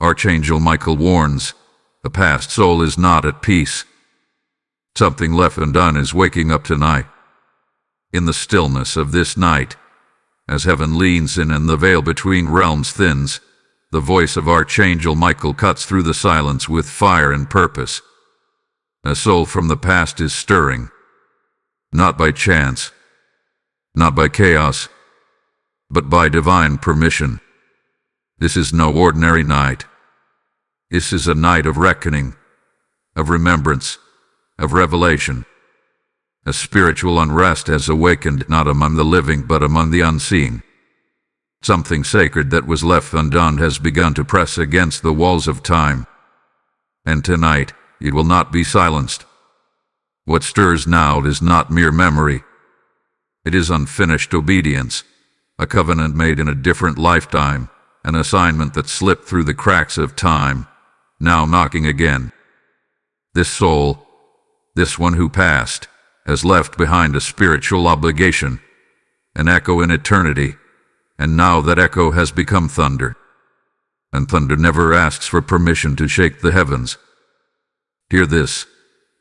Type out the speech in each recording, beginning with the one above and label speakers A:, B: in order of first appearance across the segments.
A: Archangel Michael warns, the past soul is not at peace. Something left undone is waking up tonight. In the stillness of this night, as heaven leans in and the veil between realms thins, the voice of Archangel Michael cuts through the silence with fire and purpose. A soul from the past is stirring, not by chance, not by chaos, but by divine permission. This is no ordinary night. This is a night of reckoning, of remembrance, of revelation. A spiritual unrest has awakened not among the living but among the unseen. Something sacred that was left undone has begun to press against the walls of time. And tonight, it will not be silenced. What stirs now is not mere memory. It is unfinished obedience, a covenant made in a different lifetime, an assignment that slipped through the cracks of time, now knocking again. This soul, this one who passed, has left behind a spiritual obligation, an echo in eternity, and now that echo has become thunder. And thunder never asks for permission to shake the heavens. Hear this,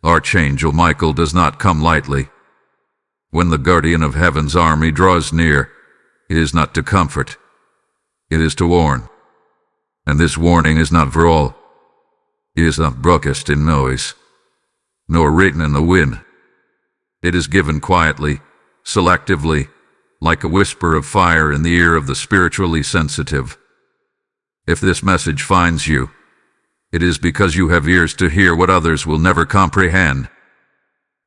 A: Archangel Michael does not come lightly. When the guardian of heaven's army draws near, it is not to comfort, it is to warn. And this warning is not for all. It is not broadcast in noise, nor written in the wind. It is given quietly, selectively, like a whisper of fire in the ear of the spiritually sensitive. If this message finds you, it is because you have ears to hear what others will never comprehend.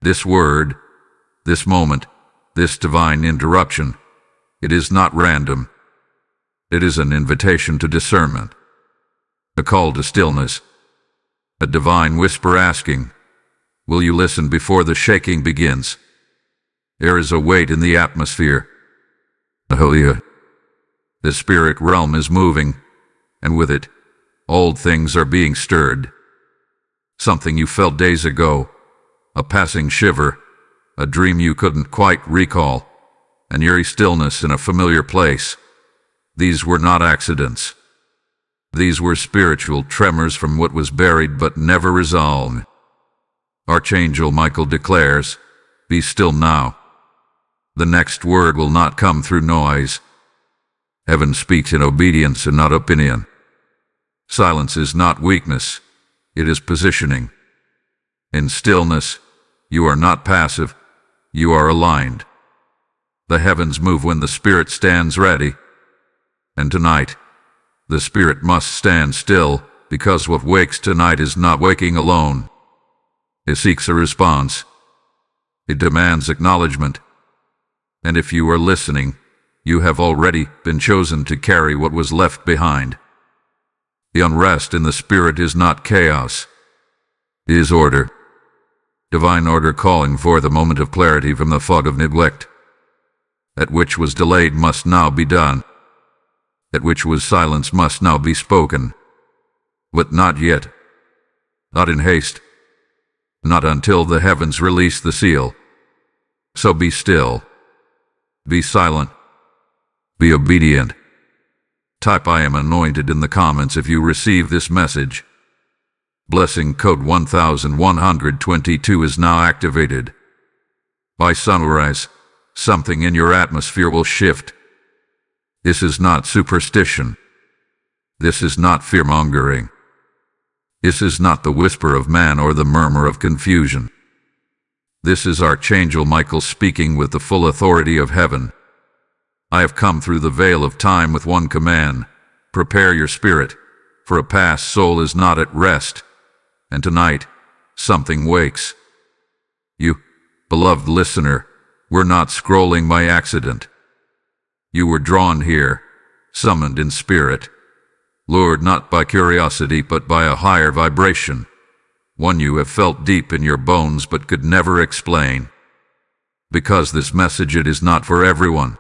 A: This word, this moment, this divine interruption, it is not random. It is an invitation to discernment, a call to stillness, a divine whisper asking, will you listen before the shaking begins? There is a weight in the atmosphere. Hallelujah. The spirit realm is moving, and with it, old things are being stirred. Something you felt days ago, a passing shiver, a dream you couldn't quite recall, an eerie stillness in a familiar place. These were not accidents. These were spiritual tremors from what was buried but never resolved. Archangel Michael declares, be still now. The next word will not come through noise. Heaven speaks in obedience and not opinion. Silence is not weakness, it is positioning. In stillness, you are not passive, you are aligned. The heavens move when the spirit stands ready. And tonight, the spirit must stand still, because what wakes tonight is not waking alone. It seeks a response. It demands acknowledgement. And if you are listening, you have already been chosen to carry what was left behind. The unrest in the spirit is not chaos. It is order. Divine order calling for the moment of clarity from the fog of neglect. That which was delayed must now be done. That which was silenced must now be spoken. But not yet. Not in haste. Not until the heavens release the seal. So be still. Be silent. Be obedient. Type I am anointed in the comments if you receive this message. Blessing code 1122 is now activated. By sunrise, something in your atmosphere will shift. This is not superstition. This is not fear-mongering. This is not the whisper of man or the murmur of confusion. This is Archangel Michael speaking with the full authority of heaven. I have come through the veil of time with one command. Prepare your spirit, for a past soul is not at rest. And tonight, something wakes. You, beloved listener, were not scrolling by accident. You were drawn here, summoned in spirit, lured not by curiosity but by a higher vibration, one you have felt deep in your bones but could never explain. Because this message, it is not for everyone.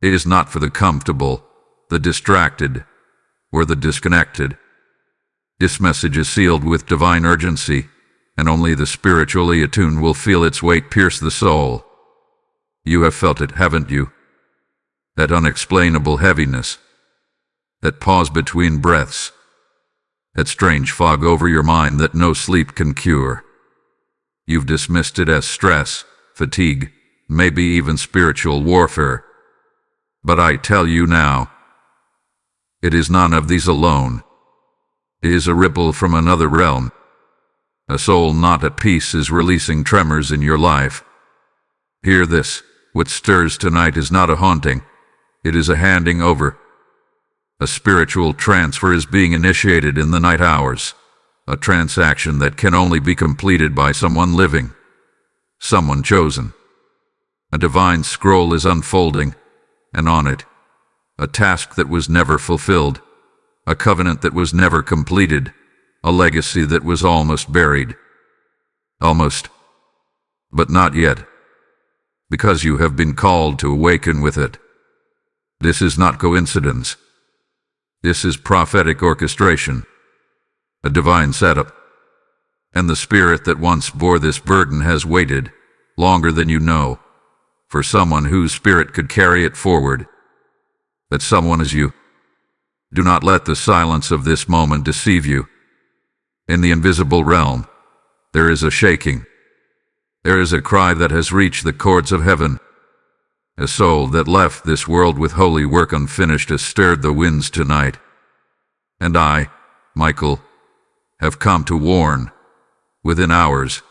A: It is not for the comfortable, the distracted, or the disconnected. This message is sealed with divine urgency, and only the spiritually attuned will feel its weight pierce the soul. You have felt it, haven't you? That unexplainable heaviness, that pause between breaths, that strange fog over your mind that no sleep can cure. You've dismissed it as stress, fatigue, maybe even spiritual warfare. But I tell you now, it is none of these alone. It is a ripple from another realm. A soul not at peace is releasing tremors in your life. Hear this, what stirs tonight is not a haunting, it is a handing over. A spiritual transfer is being initiated in the night hours, a transaction that can only be completed by someone living, someone chosen. A divine scroll is unfolding, and on it, a task that was never fulfilled, a covenant that was never completed, a legacy that was almost buried. Almost, but not yet, because you have been called to awaken with it. This is not coincidence. This is prophetic orchestration, a divine setup. And the spirit that once bore this burden has waited, longer than you know, for someone whose spirit could carry it forward. That someone is you. Do not let the silence of this moment deceive you. In the invisible realm, there is a shaking. There is a cry that has reached the chords of heaven. A soul that left this world with holy work unfinished has stirred the winds tonight. And I, Michael, have come to warn. Within hours,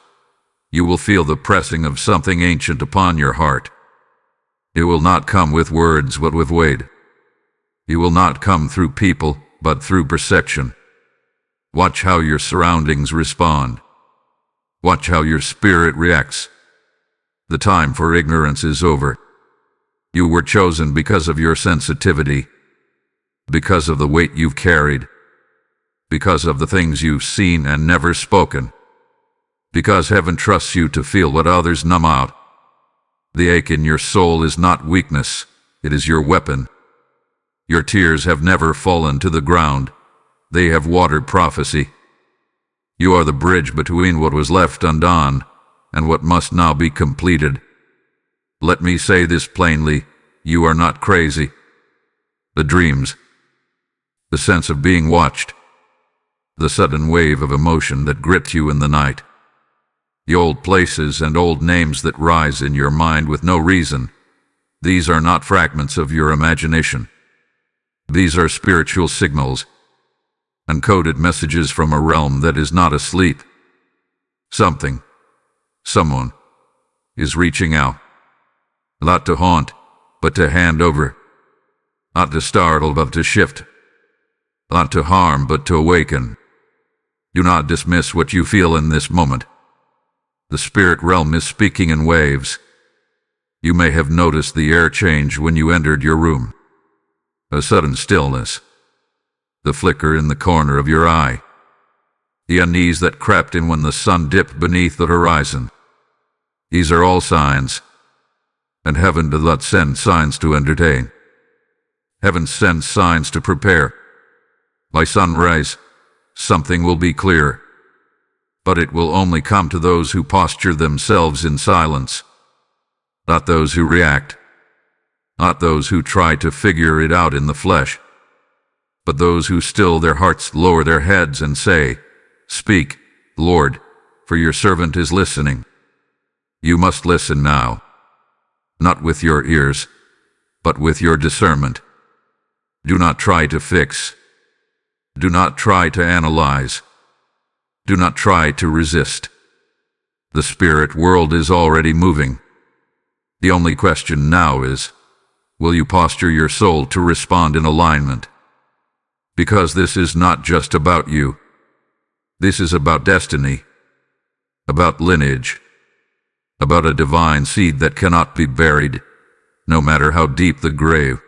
A: you will feel the pressing of something ancient upon your heart. It will not come with words, but with weight. It will not come through people, but through perception. Watch how your surroundings respond. Watch how your spirit reacts. The time for ignorance is over. You were chosen because of your sensitivity, because of the weight you've carried, because of the things you've seen and never spoken, because heaven trusts you to feel what others numb out. The ache in your soul is not weakness, it is your weapon. Your tears have never fallen to the ground, they have watered prophecy. You are the bridge between what was left undone and what must now be completed. Let me say this plainly, you are not crazy. The dreams, the sense of being watched, the sudden wave of emotion that gripped you in the night, the old places and old names that rise in your mind with no reason, these are not fragments of your imagination. These are spiritual signals, encoded messages from a realm that is not asleep. Something, someone, is reaching out. Not to haunt, but to hand over. Not to startle, but to shift. Not to harm, but to awaken. Do not dismiss what you feel in this moment. The spirit realm is speaking in waves. You may have noticed the air change when you entered your room. A sudden stillness. The flicker in the corner of your eye. The unease that crept in when the sun dipped beneath the horizon. These are all signs. And heaven does not send signs to entertain. Heaven sends signs to prepare. By sunrise, something will be clear. But it will only come to those who posture themselves in silence. Not those who react. Not those who try to figure it out in the flesh. But those who still their hearts, lower their heads and say, "Speak, Lord, for your servant is listening." You must listen now. Not with your ears, but with your discernment. Do not try to fix. Do not try to analyze. Do not try to resist. The spirit world is already moving. The only question now is, will you posture your soul to respond in alignment? Because this is not just about you. This is about destiny, about lineage, about a divine seed that cannot be buried, no matter how deep the grave.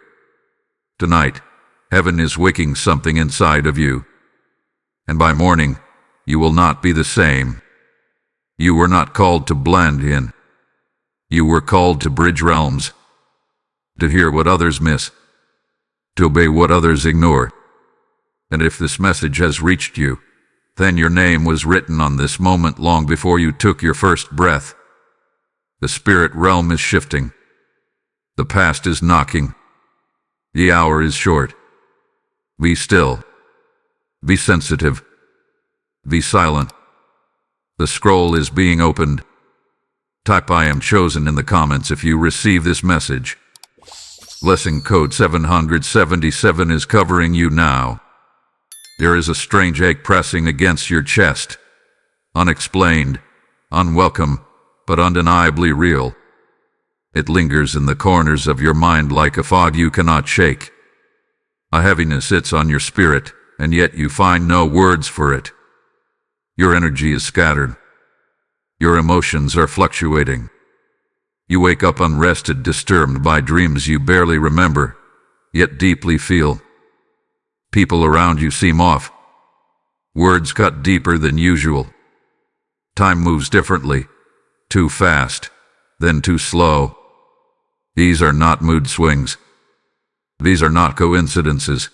A: Tonight, heaven is waking something inside of you, and by morning, you will not be the same. You were not called to blend in. You were called to bridge realms, to hear what others miss, to obey what others ignore. And if this message has reached you, then your name was written on this moment long before you took your first breath. The spirit realm is shifting. The past is knocking. The hour is short. Be still. Be sensitive. Be silent. The scroll is being opened. Type "I am chosen" in the comments if you receive this message. Blessing code 777 is covering you now. There is a strange ache pressing against your chest. Unexplained, unwelcome, but undeniably real. It lingers in the corners of your mind like a fog you cannot shake. A heaviness sits on your spirit, and yet you find no words for it. Your energy is scattered. Your emotions are fluctuating. You wake up unrested, disturbed by dreams you barely remember, yet deeply feel. People around you seem off. Words cut deeper than usual. Time moves differently, too fast, then too slow. These are not mood swings. These are not coincidences.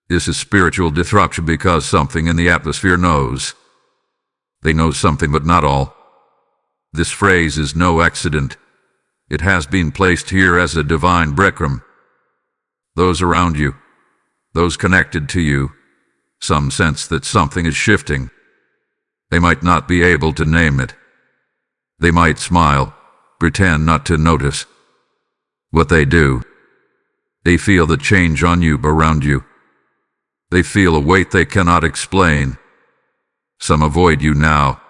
A: This is spiritual disruption because something in the atmosphere knows. They know something, but not all. This phrase is no accident. It has been placed here as a divine breadcrumb. Those around you, those connected to you, some sense that something is shifting. They might not be able to name it. They might smile, pretend not to notice. What they do, they feel the change on you, around you. They feel a weight they cannot explain. Some avoid you now.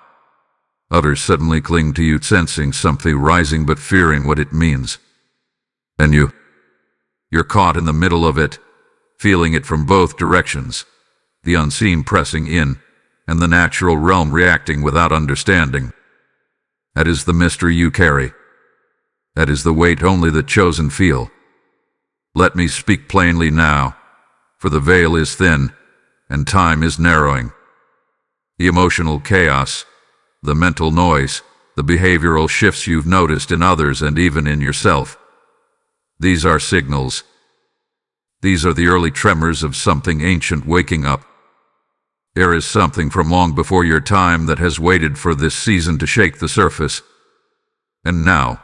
A: Others suddenly cling to you, sensing something rising but fearing what it means. And you're caught in the middle of it, feeling it from both directions, the unseen pressing in, and the natural realm reacting without understanding. That is the mystery you carry. That is the weight only the chosen feel. Let me speak plainly now, for the veil is thin, and time is narrowing. The emotional chaos, the mental noise, the behavioral shifts you've noticed in others and even in yourself. These are signals. These are the early tremors of something ancient waking up. There is something from long before your time that has waited for this season to shake the surface. And now,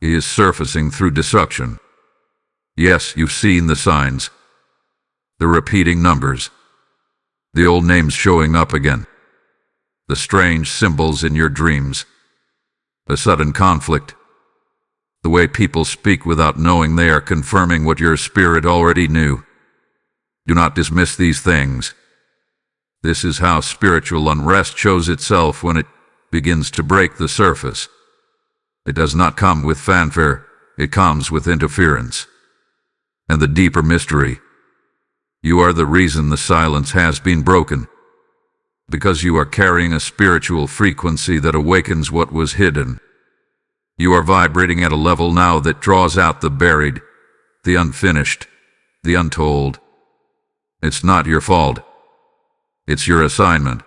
A: it is surfacing through destruction. Yes, you've seen the signs. The repeating numbers. The old names showing up again. The strange symbols in your dreams. The sudden conflict. The way people speak without knowing they are confirming what your spirit already knew. Do not dismiss these things. This is how spiritual unrest shows itself when it begins to break the surface. It does not come with fanfare, it comes with interference. And the deeper mystery. You are the reason the silence has been broken. Because you are carrying a spiritual frequency that awakens what was hidden. You are vibrating at a level now that draws out the buried, the unfinished, the untold. It's not your fault. It's your assignment.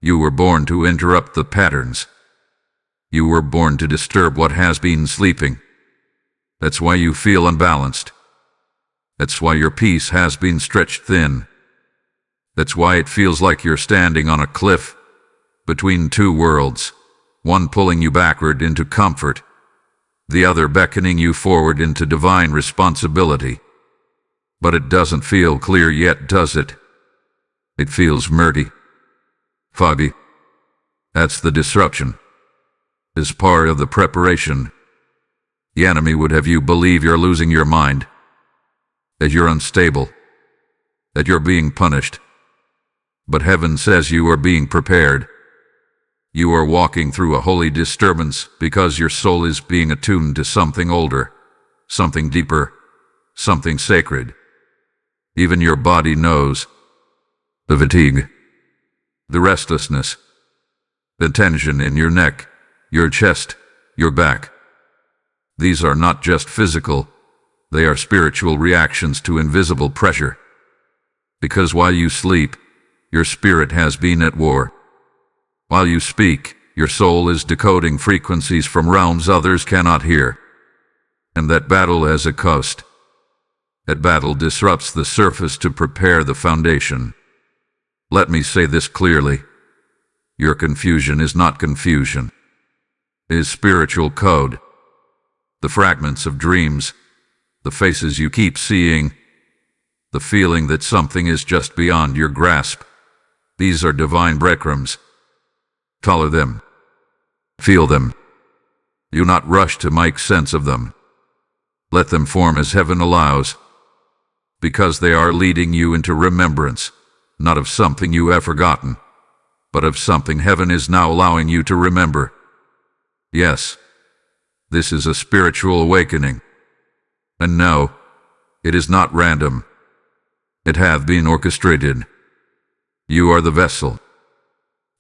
A: You were born to interrupt the patterns. You were born to disturb what has been sleeping. That's why you feel unbalanced. That's why your peace has been stretched thin. That's why it feels like you're standing on a cliff between two worlds, one pulling you backward into comfort, the other beckoning you forward into divine responsibility. But it doesn't feel clear yet, does it? It feels murky, foggy. That's the disruption. It's part of the preparation. The enemy would have you believe you're losing your mind, that you're unstable, that you're being punished. But heaven says you are being prepared. You are walking through a holy disturbance because your soul is being attuned to something older, something deeper, something sacred. Even your body knows. The fatigue, the restlessness, the tension in your neck, your chest, your back. These are not just physical, they are spiritual reactions to invisible pressure. Because while you sleep, your spirit has been at war. While you speak, your soul is decoding frequencies from realms others cannot hear. And that battle has a cost. That battle disrupts the surface to prepare the foundation. Let me say this clearly. Your confusion is not confusion. It is spiritual code. The fragments of dreams, the faces you keep seeing, the feeling that something is just beyond your grasp. These are divine breadcrumbs. Follow them. Feel them. Do not rush to make sense of them. Let them form as heaven allows, because they are leading you into remembrance, not of something you have forgotten, but of something heaven is now allowing you to remember. Yes, this is a spiritual awakening. And no, it is not random. It hath been orchestrated. You are the vessel.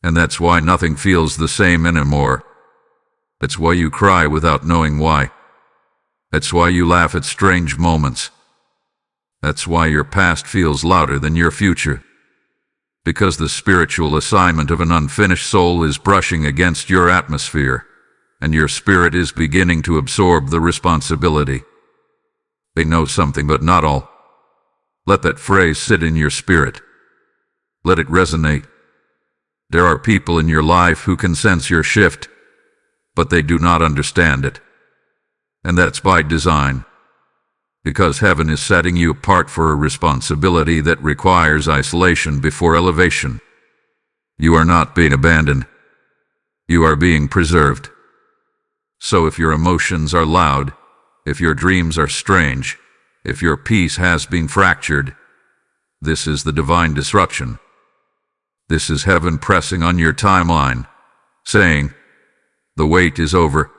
A: And that's why nothing feels the same anymore. That's why you cry without knowing why. That's why you laugh at strange moments. That's why your past feels louder than your future. Because the spiritual assignment of an unfinished soul is brushing against your atmosphere, and your spirit is beginning to absorb the responsibility. They know something, but not all. Let that phrase sit in your spirit. Let it resonate. There are people in your life who can sense your shift, but they do not understand it. And that's by design. Because heaven is setting you apart for a responsibility that requires isolation before elevation. You are not being abandoned. You are being preserved. So if your emotions are loud, if your dreams are strange, if your peace has been fractured, this is the divine disruption. This is heaven pressing on your timeline, saying, the wait is over.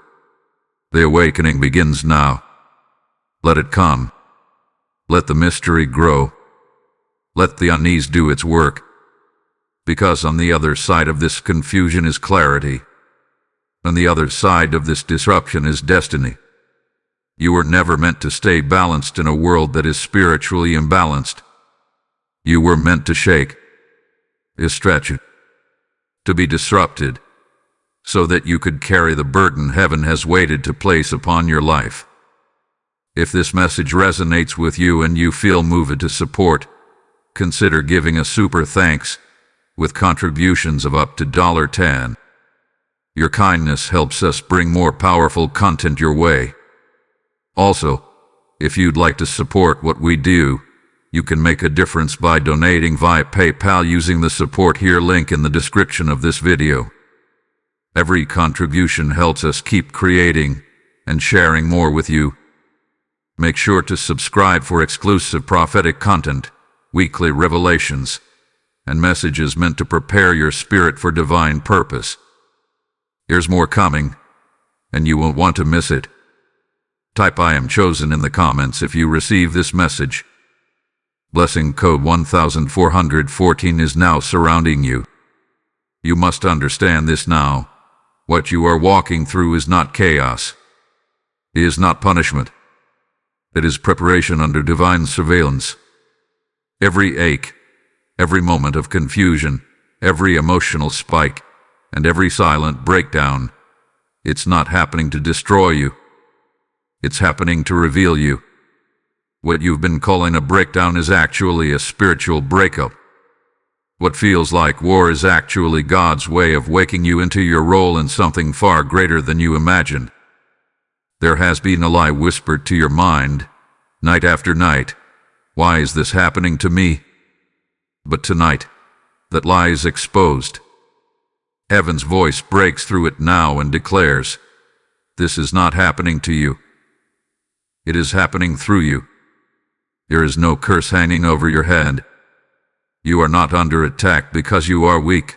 A: The awakening begins now. Let it come. Let the mystery grow. Let the unease do its work. Because on the other side of this confusion is clarity. On the other side of this disruption is destiny. You were never meant to stay balanced in a world that is spiritually imbalanced. You were meant to shake, to stretch it, to be disrupted, so that you could carry the burden heaven has waited to place upon your life. If this message resonates with you and you feel moved to support, consider giving a super thanks with contributions of up to $10. Your kindness helps us bring more powerful content your way. Also, if you'd like to support what we do, you can make a difference by donating via PayPal using the support here link in the description of this video. Every contribution helps us keep creating and sharing more with you. Make sure to subscribe for exclusive prophetic content, weekly revelations, and messages meant to prepare your spirit for divine purpose. There's more coming, and you won't want to miss it. Type I am chosen in the comments if you receive this message. Blessing code 1414 is now surrounding you. You must understand this now. What you are walking through is not chaos. It is not punishment. It is preparation under divine surveillance. Every ache, every moment of confusion, every emotional spike, and every silent breakdown, it's not happening to destroy you. It's happening to reveal you. What you've been calling a breakdown is actually a spiritual breakup. What feels like war is actually God's way of waking you into your role in something far greater than you imagined. There has been a lie whispered to your mind, night after night. Why is this happening to me? But tonight, that lie is exposed. Heaven's voice breaks through it now and declares, this is not happening to you. It is happening through you. There is no curse hanging over your head. You are not under attack because you are weak.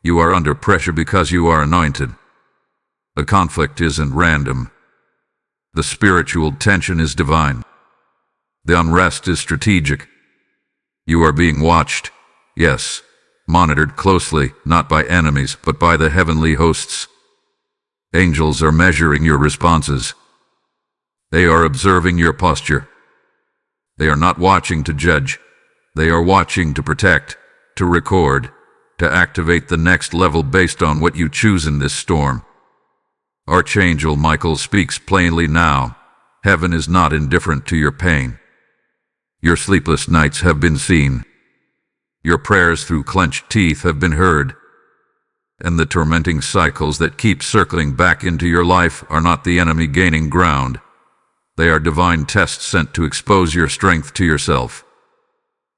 A: You are under pressure because you are anointed. The conflict isn't random. The spiritual tension is divine. The unrest is strategic. You are being watched, yes, monitored closely, not by enemies, but by the heavenly hosts. Angels are measuring your responses. They are observing your posture. They are not watching to judge. They are watching to protect, to record, to activate the next level based on what you choose in this storm. Archangel Michael speaks plainly now. Heaven is not indifferent to your pain. Your sleepless nights have been seen. Your prayers through clenched teeth have been heard. And the tormenting cycles that keep circling back into your life are not the enemy gaining ground. They are divine tests sent to expose your strength to yourself.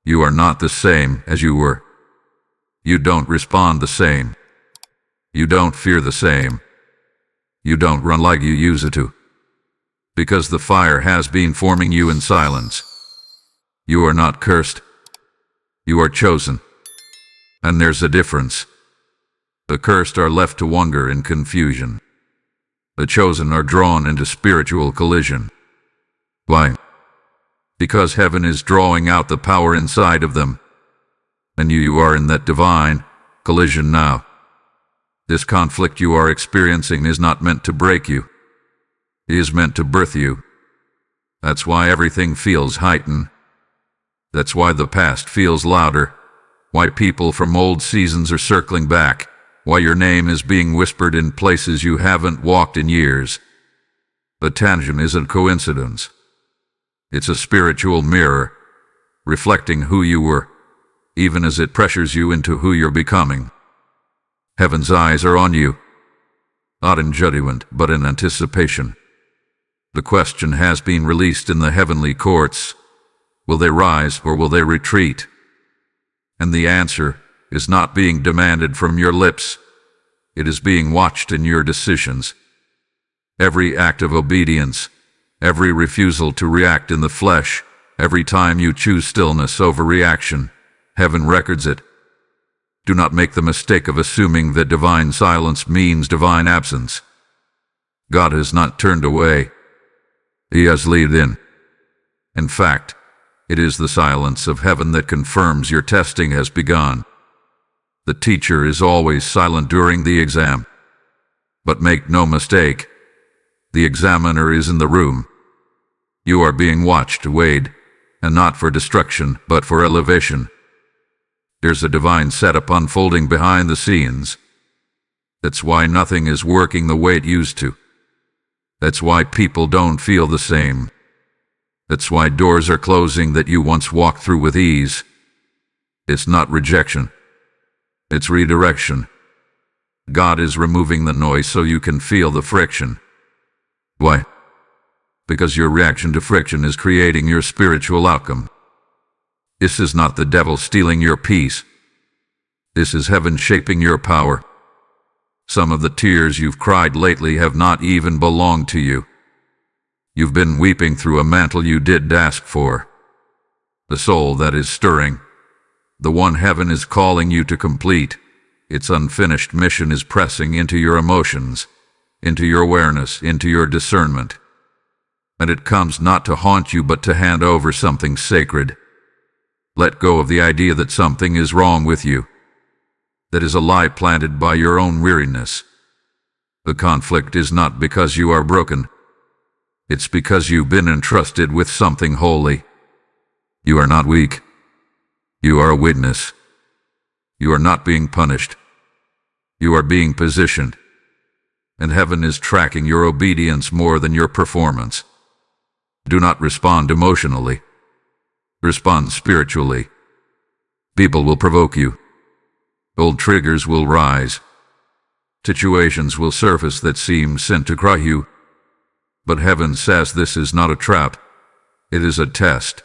A: You are not the same as you were. You don't respond the same. You don't fear the same. You don't run like you used to. Because the fire has been forming you in silence. You are not cursed. You are chosen. And there's a difference. The cursed are left to wonder in confusion. The chosen are drawn into spiritual collision. Why? Because heaven is drawing out the power inside of them. And you are in that divine collision now. This conflict you are experiencing is not meant to break you. It is meant to birth you. That's why everything feels heightened. That's why the past feels louder. Why people from old seasons are circling back. Why your name is being whispered in places you haven't walked in years. The tangent isn't coincidence. It's a spiritual mirror, reflecting who you were, even as it pressures you into who you're becoming. Heaven's eyes are on you, not in judgment, but in anticipation. The question has been released in the heavenly courts. Will they rise or will they retreat? And the answer is not being demanded from your lips. It is being watched in your decisions. Every act of obedience, every refusal to react in the flesh, every time you choose stillness over reaction, heaven records it. Do not make the mistake of assuming that divine silence means divine absence. God has not turned away. He has leaned in. In fact, it is the silence of heaven that confirms your testing has begun. The teacher is always silent during the exam. But make no mistake, the examiner is in the room. You are being watched, weighed, and not for destruction, but for elevation. There's a divine setup unfolding behind the scenes. That's why nothing is working the way it used to. That's why people don't feel the same. That's why doors are closing that you once walked through with ease. It's not rejection. It's redirection. God is removing the noise so you can feel the friction. Why? Because your reaction to friction is creating your spiritual outcome. This is not the devil stealing your peace. This is heaven shaping your power. Some of the tears you've cried lately have not even belonged to you. You've been weeping through a mantle you didn't ask for. The soul that is stirring, the one heaven is calling you to complete, its unfinished mission is pressing into your emotions, into your awareness, into your discernment. And it comes not to haunt you but to hand over something sacred. Let go of the idea that something is wrong with you. That is a lie planted by your own weariness. The conflict is not because you are broken. It's because you've been entrusted with something holy. You are not weak. You are a witness. You are not being punished. You are being positioned. And heaven is tracking your obedience more than your performance. Do not respond emotionally. Respond spiritually. People will provoke you. Old triggers will rise. Situations will surface that seem sent to cry you. But heaven says this is not a trap. It is a test.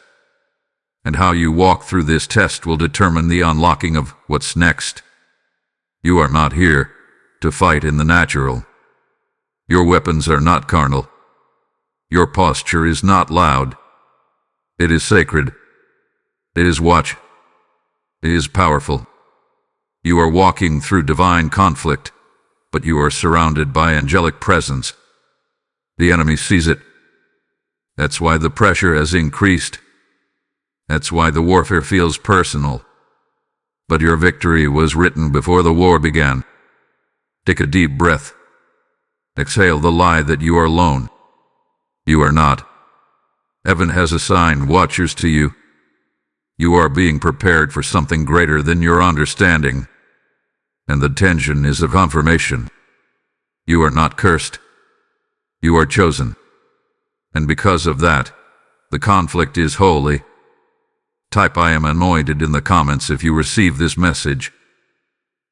A: And how you walk through this test will determine the unlocking of what's next. You are not here to fight in the natural. Your weapons are not carnal. Your posture is not loud. It is sacred. It is watch. It is powerful. You are walking through divine conflict, but you are surrounded by angelic presence. The enemy sees it. That's why the pressure has increased. That's why the warfare feels personal. But your victory was written before the war began. Take a deep breath. Exhale the lie that you are alone. You are not. Heaven has assigned watchers to you. You are being prepared for something greater than your understanding. And the tension is a confirmation. You are not cursed. You are chosen. And because of that, the conflict is holy. Type I am anointed in the comments if you receive this message.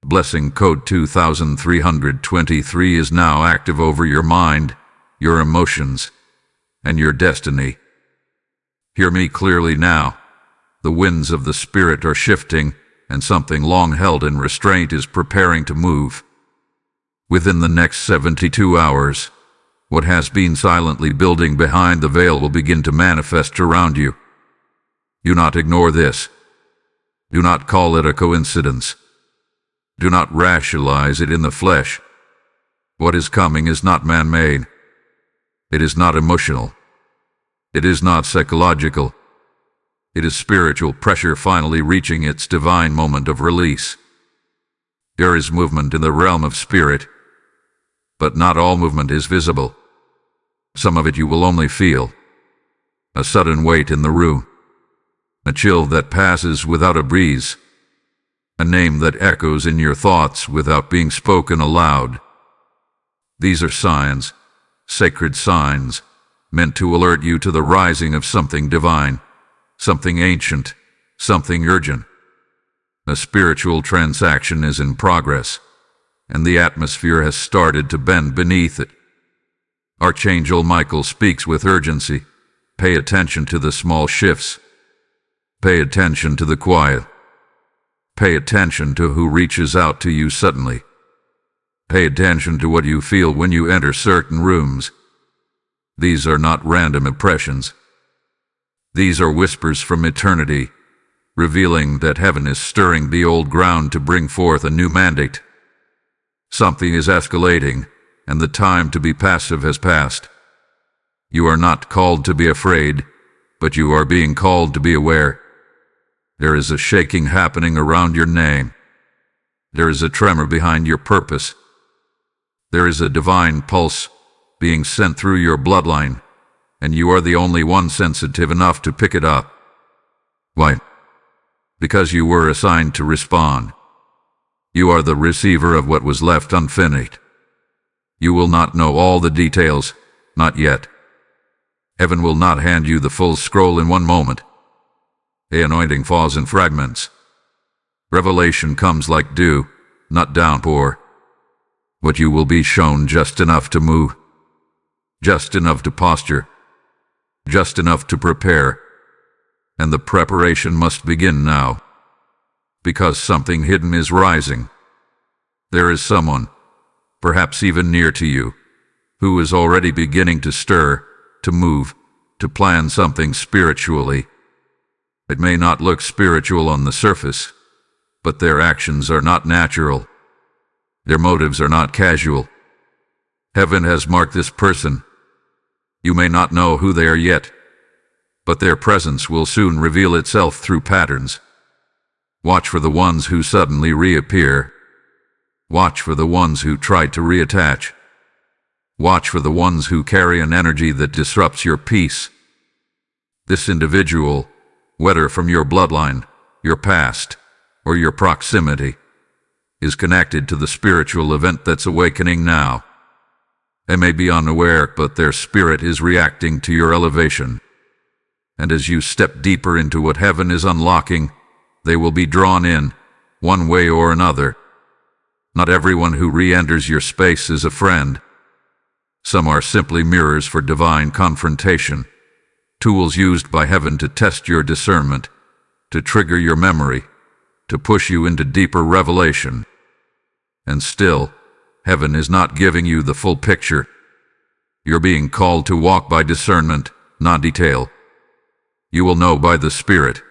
A: Blessing code 2323 is now active over your mind, your emotions, and your destiny. Hear me clearly now. The winds of the spirit are shifting, and something long held in restraint is preparing to move. Within the next 72 hours, what has been silently building behind the veil will begin to manifest around you. Do not ignore this. Do not call it a coincidence. Do not rationalize it in the flesh. What is coming is not man-made. It is not emotional. It is not psychological. It is spiritual pressure finally reaching its divine moment of release. There is movement in the realm of spirit, but not all movement is visible. Some of it you will only feel. A sudden weight in the room. A chill that passes without a breeze. A name that echoes in your thoughts without being spoken aloud. These are signs, sacred signs, meant to alert you to the rising of something divine, something ancient, something urgent. A spiritual transaction is in progress, and the atmosphere has started to bend beneath it. Archangel Michael speaks with urgency. Pay attention to the small shifts. Pay attention to the quiet. Pay attention to who reaches out to you suddenly. Pay attention to what you feel when you enter certain rooms. These are not random impressions. These are whispers from eternity, revealing that heaven is stirring the old ground to bring forth a new mandate. Something is escalating, and the time to be passive has passed. You are not called to be afraid, but you are being called to be aware. There is a shaking happening around your name. There is a tremor behind your purpose. There is a divine pulse being sent through your bloodline, and you are the only one sensitive enough to pick it up. Why? Because you were assigned to respond. You are the receiver of what was left unfinished. You will not know all the details, not yet. Heaven will not hand you the full scroll in one moment. The anointing falls in fragments. Revelation comes like dew, not downpour. But you will be shown just enough to move, just enough to posture, just enough to prepare. And the preparation must begin now, because something hidden is rising. There is someone, perhaps even near to you, who is already beginning to stir, to move, to plan something spiritually. It may not look spiritual on the surface, but their actions are not natural. Their motives are not casual. Heaven has marked this person. You may not know who they are yet, but their presence will soon reveal itself through patterns. Watch for the ones who suddenly reappear. Watch for the ones who try to reattach. Watch for the ones who carry an energy that disrupts your peace. This individual, whether from your bloodline, your past, or your proximity, is connected to the spiritual event that's awakening now. They may be unaware, but their spirit is reacting to your elevation. And as you step deeper into what heaven is unlocking, they will be drawn in, one way or another. Not everyone who re-enters your space is a friend. Some are simply mirrors for divine confrontation, tools used by heaven to test your discernment, to trigger your memory, to push you into deeper revelation. And still, heaven is not giving you the full picture. You're being called to walk by discernment, not detail. You will know by the Spirit,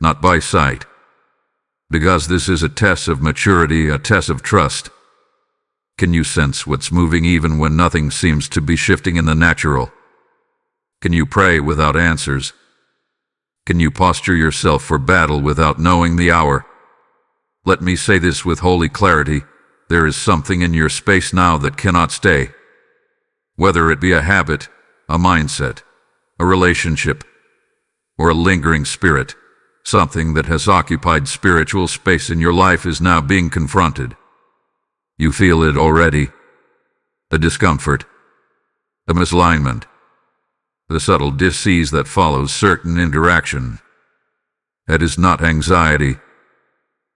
A: not by sight. Because this is a test of maturity, a test of trust. Can you sense what's moving even when nothing seems to be shifting in the natural? Can you pray without answers? Can you posture yourself for battle without knowing the hour? Let me say this with holy clarity. There is something in your space now that cannot stay. Whether it be a habit, a mindset, a relationship, or a lingering spirit, something that has occupied spiritual space in your life is now being confronted. You feel it already. The discomfort, the misalignment, the subtle dis-ease that follows certain interaction. That is not anxiety.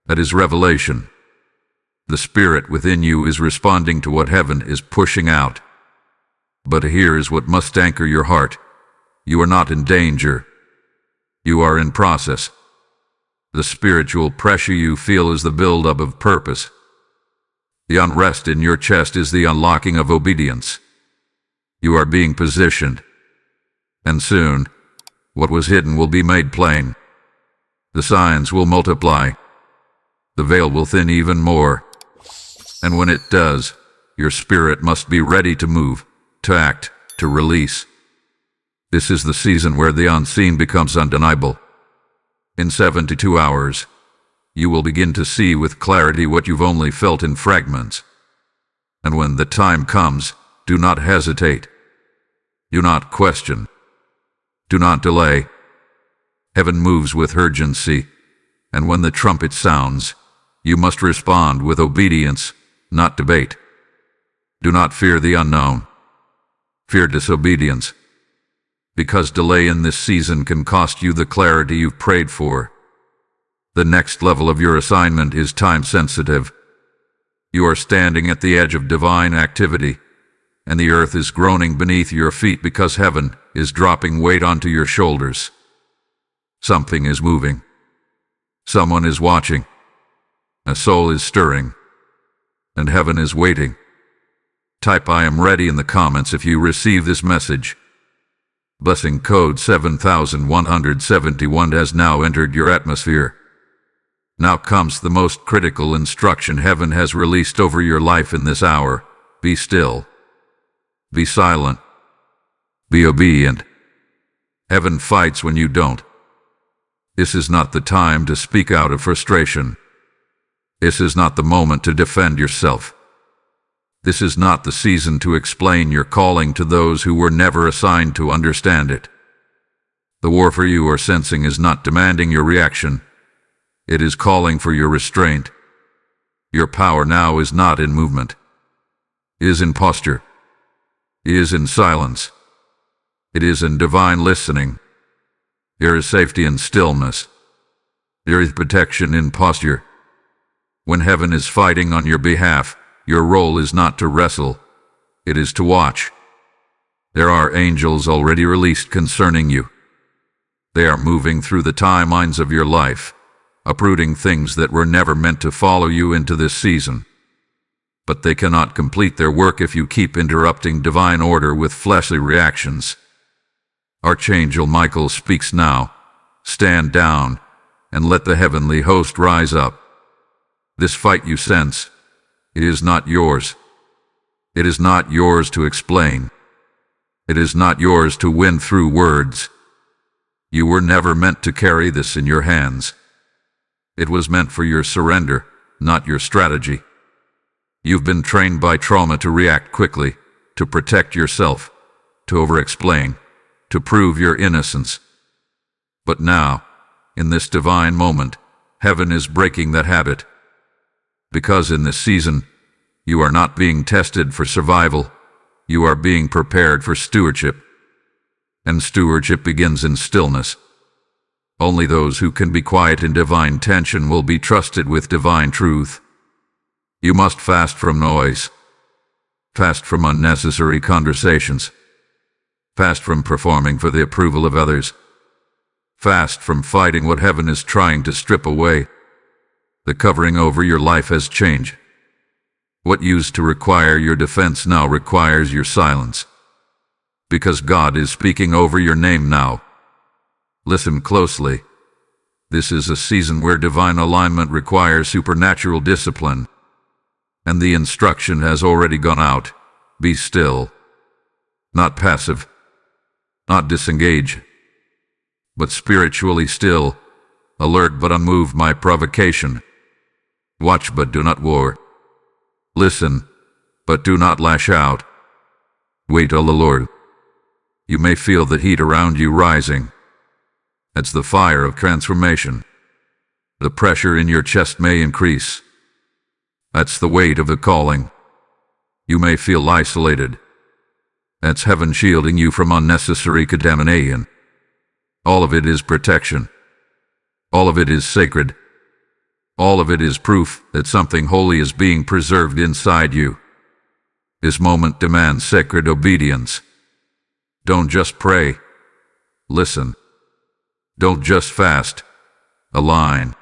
A: That is revelation. The spirit within you is responding to what heaven is pushing out. But here is what must anchor your heart. You are not in danger. You are in process. The spiritual pressure you feel is the build-up of purpose. The unrest in your chest is the unlocking of obedience. You are being positioned. And soon, what was hidden will be made plain. The signs will multiply. The veil will thin even more. And when it does, your spirit must be ready to move, to act, to release. This is the season where the unseen becomes undeniable. In 72 hours, you will begin to see with clarity what you've only felt in fragments. And when the time comes, do not hesitate. Do not question. Do not delay. Heaven moves with urgency, and when the trumpet sounds, you must respond with obedience, not debate. Do not fear the unknown. Fear disobedience. Because delay in this season can cost you the clarity you've prayed for. The next level of your assignment is time-sensitive. You are standing at the edge of divine activity, and the earth is groaning beneath your feet because heaven is dropping weight onto your shoulders. Something is moving. Someone is watching. A soul is stirring. And heaven is waiting. Type "I am ready" in the comments if you receive this message. Blessing code 7171 has now entered your atmosphere. Now comes the most critical instruction heaven has released over your life in this hour. Be still. Be silent. Be obedient. Heaven fights when you don't. This is not the time to speak out of frustration. This is not the moment to defend yourself. This is not the season to explain your calling to those who were never assigned to understand it. The warfare you are sensing is not demanding your reaction. It is calling for your restraint. Your power now is not in movement. It is in posture. It is in silence. It is in divine listening. There is safety in stillness. There is protection in posture. When heaven is fighting on your behalf, your role is not to wrestle. It is to watch. There are angels already released concerning you. They are moving through the timelines of your life, uprooting things that were never meant to follow you into this season. But they cannot complete their work if you keep interrupting divine order with fleshly reactions. Archangel Michael speaks now. Stand down and let the heavenly host rise up. This fight you sense, it is not yours. It is not yours to explain. It is not yours to win through words. You were never meant to carry this in your hands. It was meant for your surrender, not your strategy. You've been trained by trauma to react quickly, to protect yourself, to over-explain, to prove your innocence. But now, in this divine moment, heaven is breaking that habit. Because in this season, you are not being tested for survival, you are being prepared for stewardship. And stewardship begins in stillness. Only those who can be quiet in divine tension will be trusted with divine truth. You must fast from noise. Fast from unnecessary conversations. Fast from performing for the approval of others. Fast from fighting what heaven is trying to strip away. The covering over your life has changed. What used to require your defense now requires your silence. Because God is speaking over your name now. Listen closely. This is a season where divine alignment requires supernatural discipline. And the instruction has already gone out. Be still. Not passive. Not disengage. But spiritually still. Alert but unmoved by provocation. Watch but do not war. Listen, but do not lash out. Wait on the Lord. You may feel the heat around you rising. That's the fire of transformation. The pressure in your chest may increase. That's the weight of the calling. You may feel isolated. That's heaven shielding you from unnecessary contamination. All of it is protection. All of it is sacred. All of it is proof that something holy is being preserved inside you. This moment demands sacred obedience. Don't just pray. Listen. Don't just fast. Align.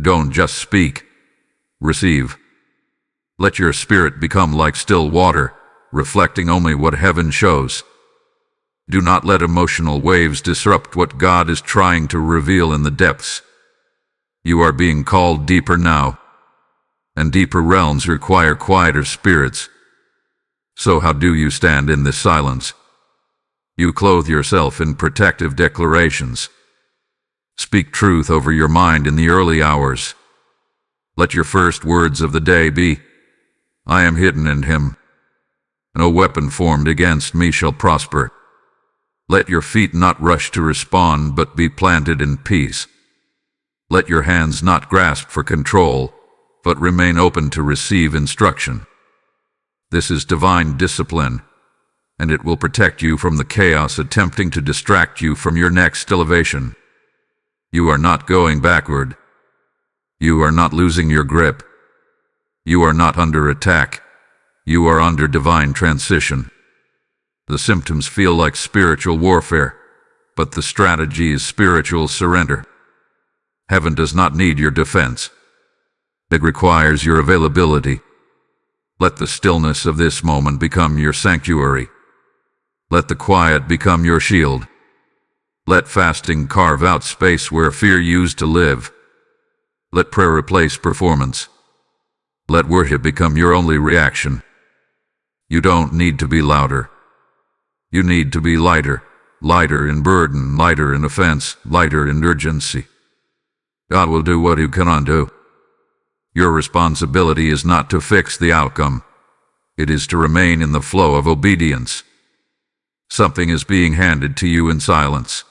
A: Don't just speak. Receive. Let your spirit become like still water, reflecting only what heaven shows. Do not let emotional waves disrupt what God is trying to reveal in the depths. You are being called deeper now, and deeper realms require quieter spirits. So how do you stand in this silence? You clothe yourself in protective declarations. Speak truth over your mind in the early hours. Let your first words of the day be, I am hidden in him. No weapon formed against me shall prosper. Let your feet not rush to respond, but be planted in peace. Let your hands not grasp for control, but remain open to receive instruction. This is divine discipline, and it will protect you from the chaos attempting to distract you from your next elevation. You are not going backward. You are not losing your grip. You are not under attack. You are under divine transition. The symptoms feel like spiritual warfare, but the strategy is spiritual surrender. Heaven does not need your defense. It requires your availability. Let the stillness of this moment become your sanctuary. Let the quiet become your shield. Let fasting carve out space where fear used to live. Let prayer replace performance. Let worship become your only reaction. You don't need to be louder. You need to be lighter, lighter in burden, lighter in offense, lighter in urgency. God will do what He can undo. Your responsibility is not to fix the outcome. It is to remain in the flow of obedience. Something is being handed to you in silence.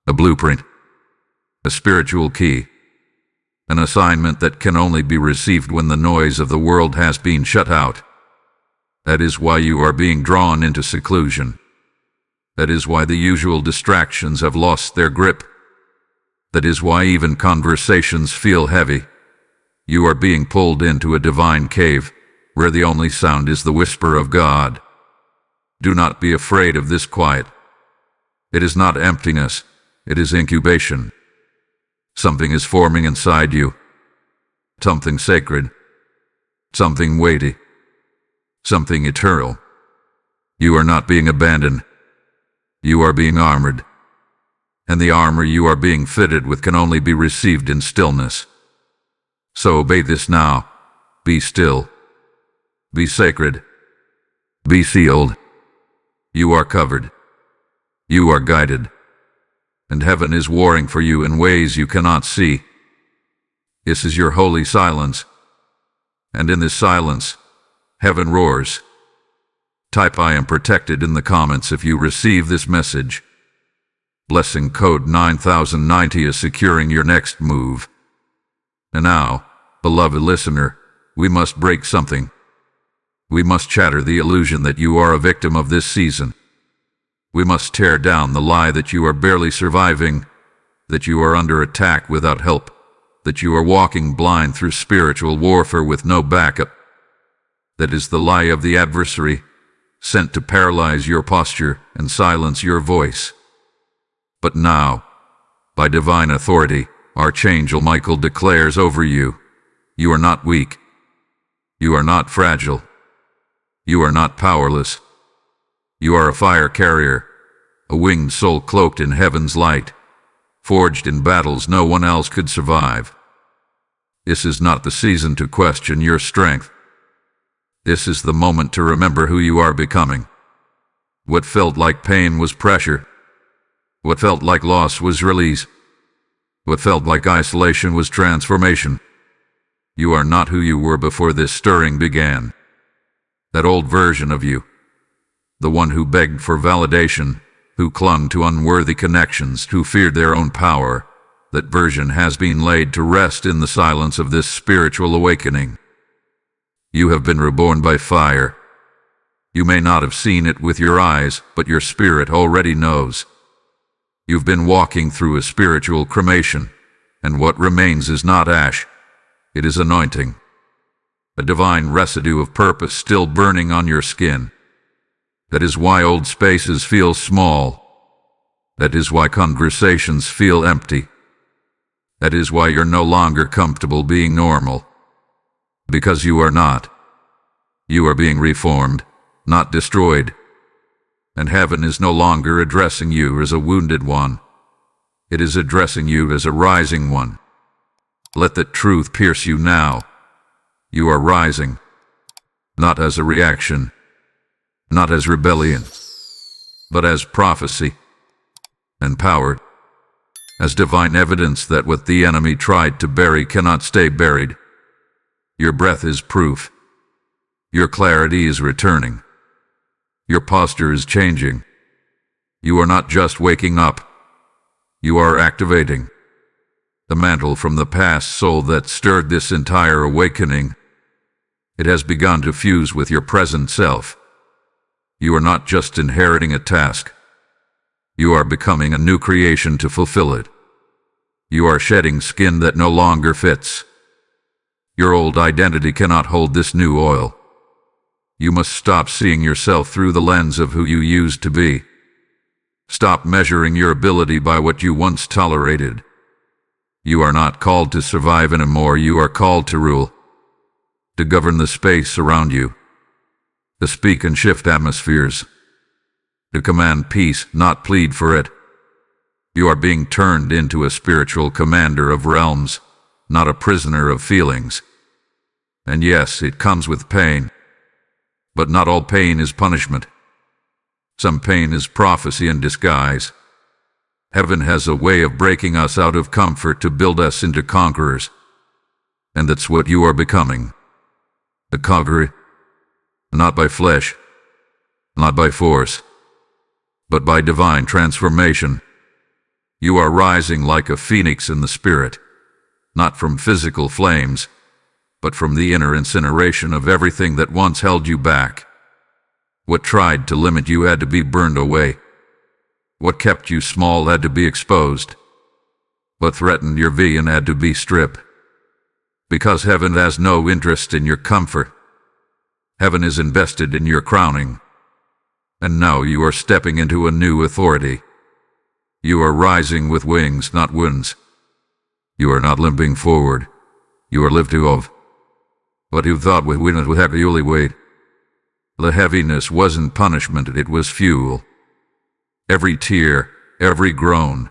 A: A blueprint. A spiritual key. An assignment that can only be received when the noise of the world has been shut out. That is why you are being drawn into seclusion. That is why the usual distractions have lost their grip. That is why even conversations feel heavy. You are being pulled into a divine cave, where the only sound is the whisper of God. Do not be afraid of this quiet. It is not emptiness, it is incubation. Something is forming inside you. Something sacred. Something weighty. Something eternal. You are not being abandoned. You are being armored. And the armor you are being fitted with can only be received in stillness. So obey this now. Be still. Be sacred. Be sealed. You are covered. You are guided. And heaven is warring for you in ways you cannot see. This is your holy silence. And in this silence, heaven roars. Type I am protected in the comments if you receive this message. Blessing code 9090 is securing your next move. And now, beloved listener, we must break something. We must shatter the illusion that you are a victim of this season. We must tear down the lie that you are barely surviving, that you are under attack without help, that you are walking blind through spiritual warfare with no backup. That is the lie of the adversary, sent to paralyze your posture and silence your voice. But now, by divine authority, Archangel Michael declares over you, you are not weak. You are not fragile. You are not powerless. You are a fire carrier, a winged soul cloaked in heaven's light, forged in battles no one else could survive. This is not the season to question your strength. This is the moment to remember who you are becoming. What felt like pain was pressure. What felt like loss was release. What felt like isolation was transformation. You are not who you were before this stirring began. That old version of you, the one who begged for validation, who clung to unworthy connections, who feared their own power, that version has been laid to rest in the silence of this spiritual awakening. You have been reborn by fire. You may not have seen it with your eyes, but your spirit already knows. You've been walking through a spiritual cremation, and what remains is not ash, it is anointing. A divine residue of purpose still burning on your skin. That is why old spaces feel small. That is why conversations feel empty. That is why you're no longer comfortable being normal. Because you are not. You are being reformed, not destroyed. And heaven is no longer addressing you as a wounded one. It is addressing you as a rising one. Let that truth pierce you now. You are rising. Not as a reaction. Not as rebellion. But as prophecy. Empowered. As divine evidence that what the enemy tried to bury cannot stay buried. Your breath is proof. Your clarity is returning. Your posture is changing. You are not just waking up. You are activating. The mantle from the past soul that stirred this entire awakening. It has begun to fuse with your present self. You are not just inheriting a task. You are becoming a new creation to fulfill it. You are shedding skin that no longer fits. Your old identity cannot hold this new oil. You must stop seeing yourself through the lens of who you used to be. Stop measuring your ability by what you once tolerated. You are not called to survive anymore. You are called to rule. To govern the space around you. To speak and shift atmospheres. To command peace, not plead for it. You are being turned into a spiritual commander of realms, not a prisoner of feelings. And yes, it comes with pain. But not all pain is punishment. Some pain is prophecy in disguise. Heaven has a way of breaking us out of comfort to build us into conquerors. And that's what you are becoming. A conqueror. Not by flesh. Not by force. But by divine transformation. You are rising like a phoenix in the spirit. Not from physical flames, but from the inner incineration of everything that once held you back. What tried to limit you had to be burned away. What kept you small had to be exposed. What threatened your vision had to be stripped. Because heaven has no interest in your comfort. Heaven is invested in your crowning. And now you are stepping into a new authority. You are rising with wings, not wounds. You are not limping forward. You are lifting off. What you thought would win it with heavy weight. The heaviness wasn't punishment, it was fuel. Every tear, every groan,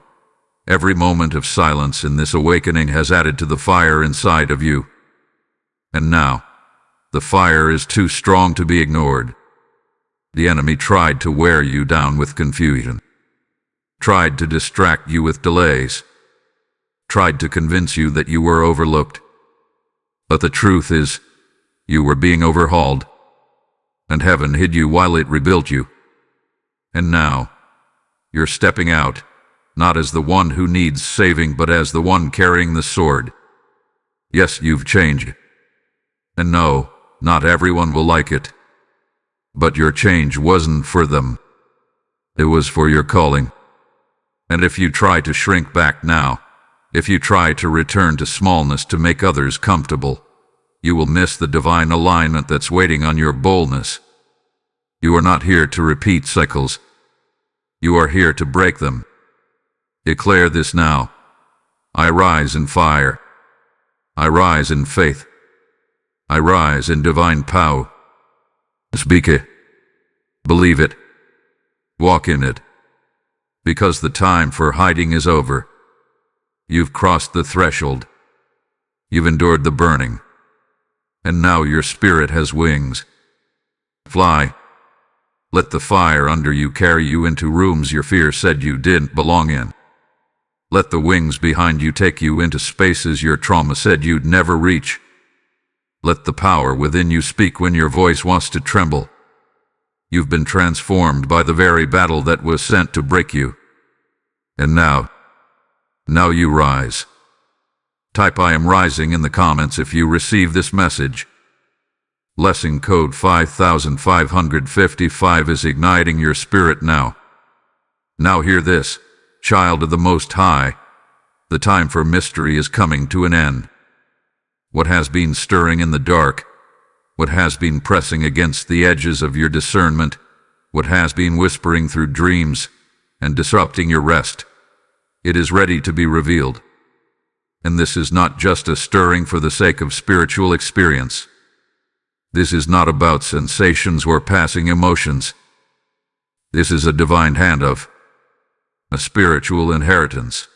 A: every moment of silence in this awakening has added to the fire inside of you. And now, the fire is too strong to be ignored. The enemy tried to wear you down with confusion. Tried to distract you with delays. Tried to convince you that you were overlooked. But the truth is, you were being overhauled. And heaven hid you while it rebuilt you. And now, you're stepping out, not as the one who needs saving, but as the one carrying the sword. Yes, you've changed. And no, not everyone will like it. But your change wasn't for them. It was for your calling. And if you try to shrink back now, if you try to return to smallness to make others comfortable, you will miss the divine alignment that's waiting on your boldness. You are not here to repeat cycles. You are here to break them. Declare this now. I rise in fire. I rise in faith. I rise in divine power. Speak it. Believe it. Walk in it. Because the time for hiding is over. You've crossed the threshold. You've endured the burning. And now your spirit has wings. Fly. Let the fire under you carry you into rooms your fear said you didn't belong in. Let the wings behind you take you into spaces your trauma said you'd never reach. Let the power within you speak when your voice wants to tremble. You've been transformed by the very battle that was sent to break you. And now you rise. Type I am rising in the comments if you receive this message. Blessing code 5555 is igniting your spirit now. Now hear this, child of the Most High. The time for mystery is coming to an end. What has been stirring in the dark, what has been pressing against the edges of your discernment, what has been whispering through dreams and disrupting your rest, it is ready to be revealed. And this is not just a stirring for the sake of spiritual experience. This is not about sensations or passing emotions. This is a divine handoff, a spiritual inheritance,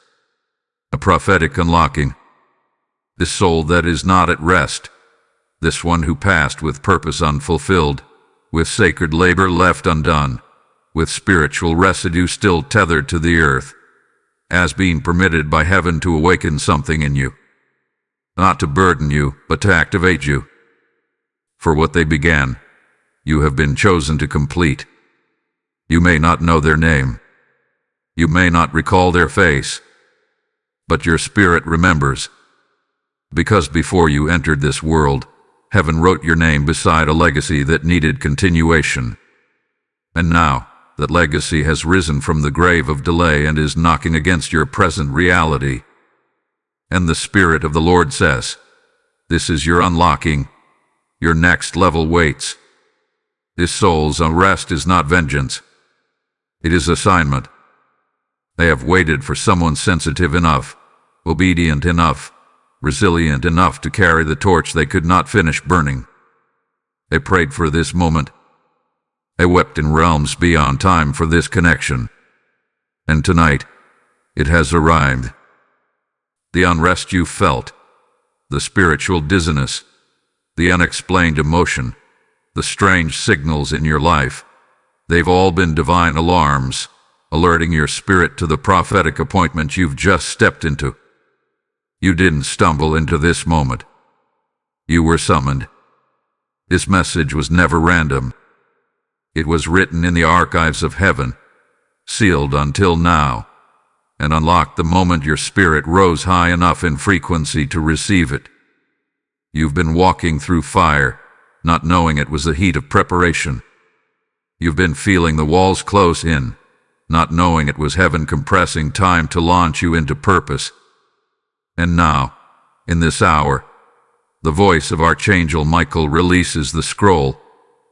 A: a prophetic unlocking. This soul that is not at rest, this one who passed with purpose unfulfilled, with sacred labor left undone, with spiritual residue still tethered to the earth, as being permitted by heaven to awaken something in you. Not to burden you, but to activate you. For what they began, you have been chosen to complete. You may not know their name. You may not recall their face. But your spirit remembers. Because before you entered this world, heaven wrote your name beside a legacy that needed continuation. And now, that legacy has risen from the grave of delay and is knocking against your present reality. And the Spirit of the Lord says, this is your unlocking. Your next level waits. This soul's unrest is not vengeance. It is assignment. They have waited for someone sensitive enough, obedient enough, resilient enough to carry the torch they could not finish burning. They prayed for this moment. They wept in realms beyond time for this connection. And tonight, it has arrived. The unrest you felt, the spiritual dizziness, the unexplained emotion, the strange signals in your life, they've all been divine alarms, alerting your spirit to the prophetic appointment you've just stepped into. You didn't stumble into this moment. You were summoned. This message was never random. It was written in the archives of heaven, sealed until now, and unlocked the moment your spirit rose high enough in frequency to receive it. You've been walking through fire, not knowing it was the heat of preparation. You've been feeling the walls close in, not knowing it was heaven compressing time to launch you into purpose. And now, in this hour, the voice of Archangel Michael releases the scroll.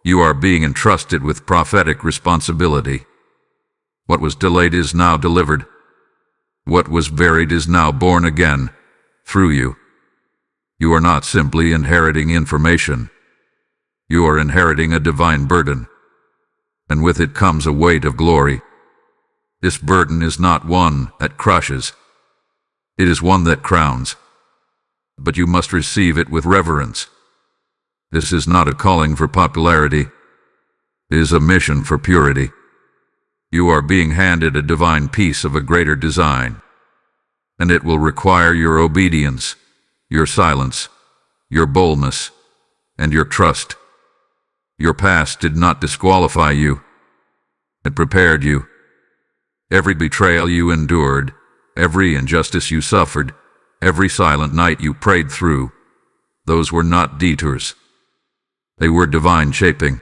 A: You are being entrusted with prophetic responsibility. What was delayed is now delivered. What was buried is now born again, through you. You are not simply inheriting information. You are inheriting a divine burden. And with it comes a weight of glory. This burden is not one that crushes. It is one that crowns. But you must receive it with reverence. This is not a calling for popularity. It is a mission for purity. You are being handed a divine piece of a greater design. And it will require your obedience, your silence, your boldness, and your trust. Your past did not disqualify you. It prepared you. Every betrayal you endured, every injustice you suffered, every silent night you prayed through, those were not detours. They were divine shaping.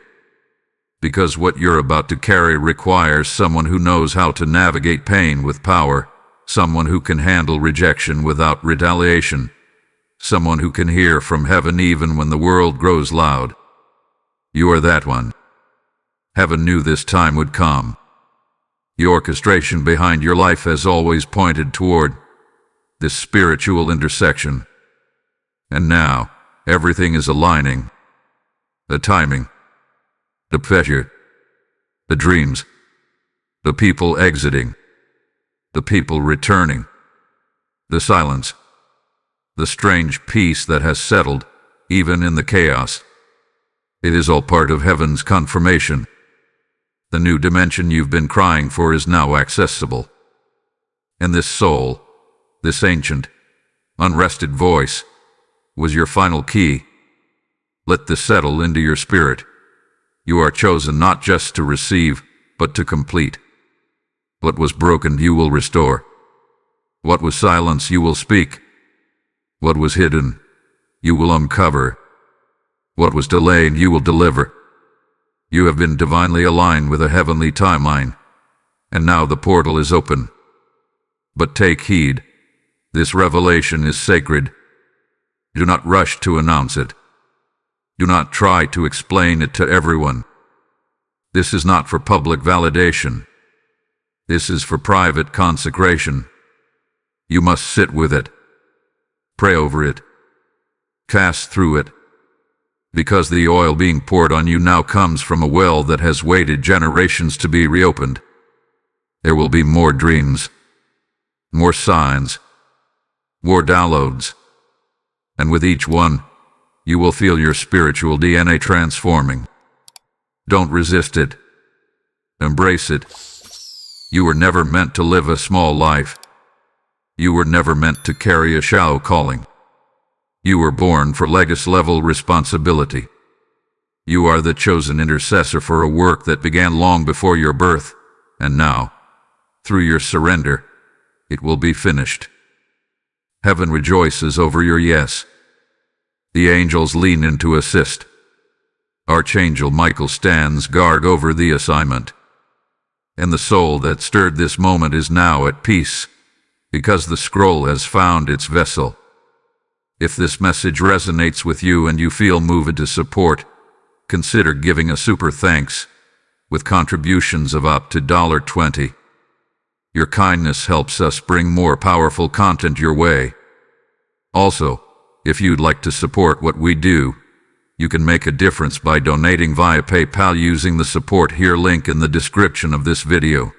A: Because what you're about to carry requires someone who knows how to navigate pain with power, someone who can handle rejection without retaliation, someone who can hear from heaven even when the world grows loud. You are that one. Heaven knew this time would come. The orchestration behind your life has always pointed toward this spiritual intersection. And now, everything is aligning. The timing, the pleasure, the dreams, the people exiting, the people returning, the silence, the strange peace that has settled, even in the chaos. It is all part of heaven's confirmation. The new dimension you've been crying for is now accessible. And this soul, this ancient, unrested voice, was your final key. Let this settle into your spirit. You are chosen not just to receive, but to complete. What was broken you will restore. What was silenced you will speak. What was hidden you will uncover. What was delayed you will deliver. You have been divinely aligned with a heavenly timeline, and now the portal is open. But take heed. This revelation is sacred. Do not rush to announce it. Do not try to explain it to everyone. This is not for public validation. This is for private consecration. You must sit with it. Pray over it. Cast through it. Because the oil being poured on you now comes from a well that has waited generations to be reopened. There will be more dreams, more signs, more downloads, and with each one, you will feel your spiritual DNA transforming. Don't resist it. Embrace it. You were never meant to live a small life. You were never meant to carry a shallow calling. You were born for legacy-level responsibility. You are the chosen intercessor for a work that began long before your birth, and now, through your surrender, it will be finished. Heaven rejoices over your yes. The angels lean in to assist. Archangel Michael stands guard over the assignment. And the soul that stirred this moment is now at peace, because the scroll has found its vessel. If this message resonates with you and you feel moved to support, consider giving a super thanks with contributions of up to $20. Your kindness helps us bring more powerful content your way. Also, if you'd like to support what we do, you can make a difference by donating via PayPal using the support here link in the description of this video.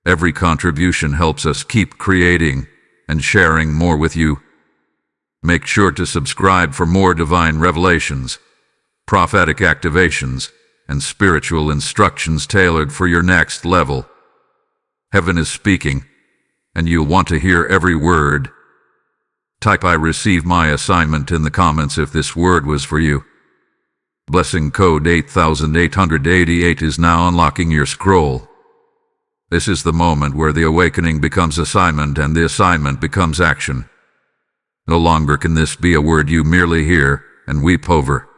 A: Every contribution helps us keep creating and sharing more with you. Make sure to subscribe for more divine revelations, prophetic activations, and spiritual instructions tailored for your next level. Heaven is speaking, and you'll want to hear every word. Type "I receive my assignment" in the comments if this word was for you. Blessing code 8888 is now unlocking your scroll. This is the moment where the awakening becomes assignment and the assignment becomes action. No longer can this be a word you merely hear and weep over.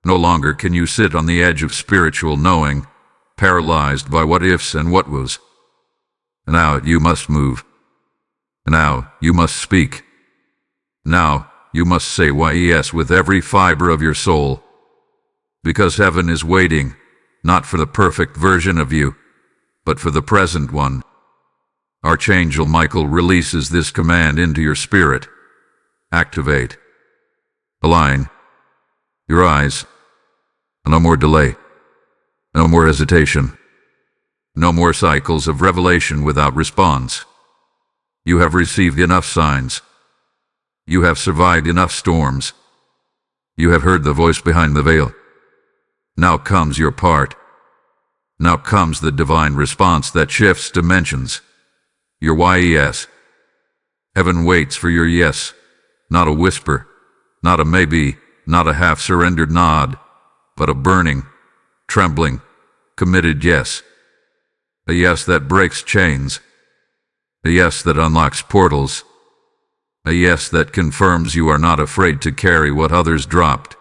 A: No longer can you sit on the edge of spiritual knowing, paralyzed by what ifs and what was. Now you must move. Now you must speak. Now you must say yes with every fiber of your soul. Because heaven is waiting, not for the perfect version of you, but for the present one. Archangel Michael releases this command into your spirit. Activate. Align. Your eyes. No more delay. No more hesitation. No more cycles of revelation without response. You have received enough signs. You have survived enough storms. You have heard the voice behind the veil. Now comes your part. Now comes the divine response that shifts dimensions. Your yes. Heaven waits for your yes. Not a whisper, not a maybe, not a half-surrendered nod, but a burning, trembling, committed yes. A yes that breaks chains. A yes that unlocks portals. A yes that confirms you are not afraid to carry what others dropped.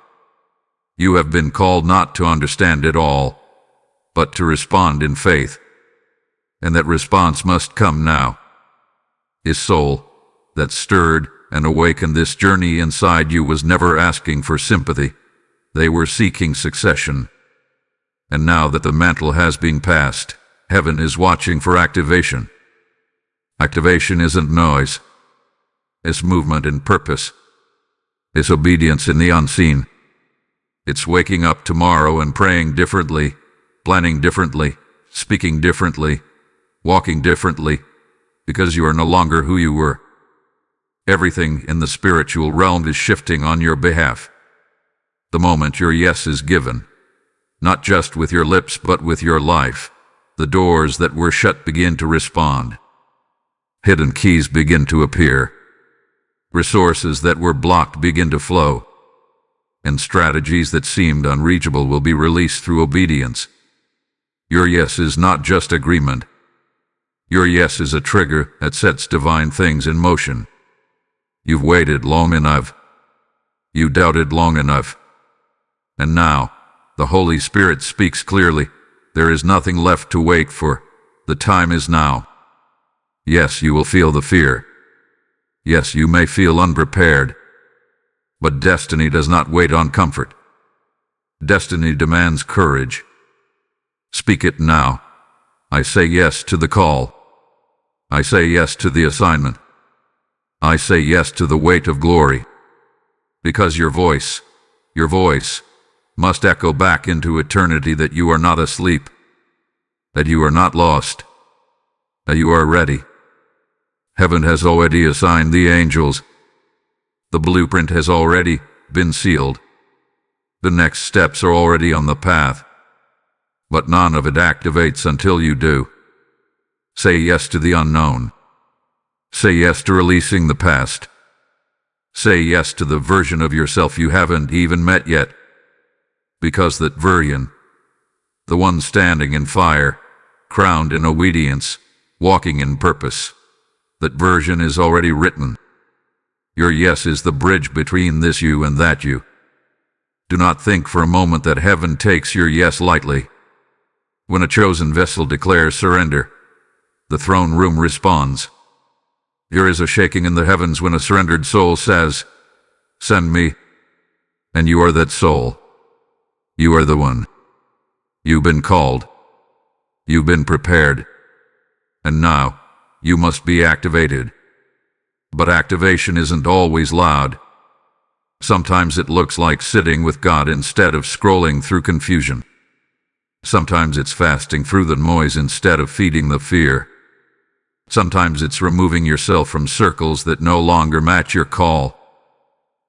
A: You have been called not to understand it all, but to respond in faith. And that response must come now. His soul, that stirred and awakened this journey inside you, was never asking for sympathy. They were seeking succession. And now that the mantle has been passed, heaven is watching for activation. Activation isn't noise. It's movement and purpose. It's obedience in the unseen. It's waking up tomorrow and praying differently, planning differently, speaking differently, walking differently, because you are no longer who you were. Everything in the spiritual realm is shifting on your behalf. The moment your yes is given, not just with your lips but with your life, the doors that were shut begin to respond. Hidden keys begin to appear. Resources that were blocked begin to flow. And strategies that seemed unreachable will be released through obedience. Your yes is not just agreement. Your yes is a trigger that sets divine things in motion. You've waited long enough. You doubted long enough. And now, the Holy Spirit speaks clearly. There is nothing left to wait for. The time is now. Yes, you will feel the fear. Yes, you may feel unprepared. But destiny does not wait on comfort. Destiny demands courage. Speak it now. I say yes to the call. I say yes to the assignment. I say yes to the weight of glory. Because your voice, must echo back into eternity that you are not asleep, that you are not lost, that you are ready. Heaven has already assigned the angels. The blueprint has already been sealed. The next steps are already on the path, but none of it activates until you do. Say yes to the unknown. Say yes to releasing the past. Say yes to the version of yourself you haven't even met yet. Because that version, the one standing in fire, crowned in obedience, walking in purpose, that version is already written. Your yes is the bridge between this you and that you. Do not think for a moment that heaven takes your yes lightly. When a chosen vessel declares surrender, the throne room responds. There is a shaking in the heavens when a surrendered soul says, "Send me." And you are that soul. You are the one. You've been called. You've been prepared. And now, you must be activated. But activation isn't always loud. Sometimes it looks like sitting with God instead of scrolling through confusion. Sometimes it's fasting through the noise instead of feeding the fear. Sometimes it's removing yourself from circles that no longer match your call.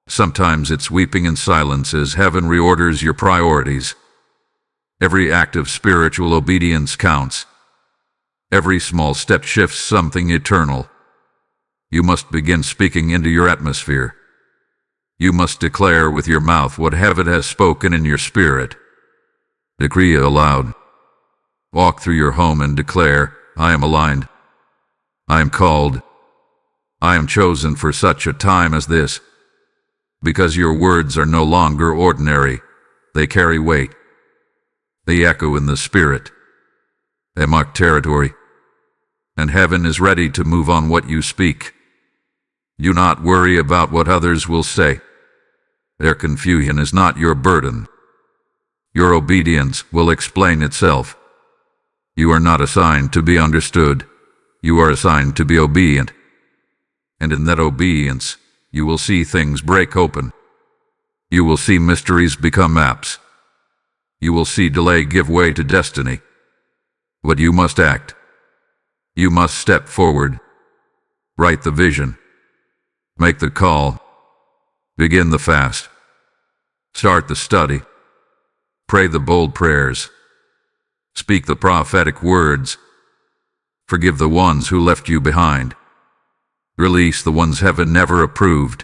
A: Sometimes it's weeping in silence as heaven reorders your priorities. Every act of spiritual obedience counts. Every small step shifts something eternal. You must begin speaking into your atmosphere. You must declare with your mouth what heaven has spoken in your spirit. Decree aloud. Walk through your home and declare, "I am aligned. I am called. I am chosen for such a time as this." Because your words are no longer ordinary. They carry weight. They echo in the spirit. They mark territory. And heaven is ready to move on what you speak. Do not worry about what others will say. Their confusion is not your burden. Your obedience will explain itself. You are not assigned to be understood. You are assigned to be obedient. And in that obedience, you will see things break open. You will see mysteries become maps. You will see delay give way to destiny. But you must act. You must step forward. Write the vision. Make the call. Begin the fast. Start the study. Pray the bold prayers. Speak the prophetic words. Forgive the ones who left you behind. Release the ones heaven never approved.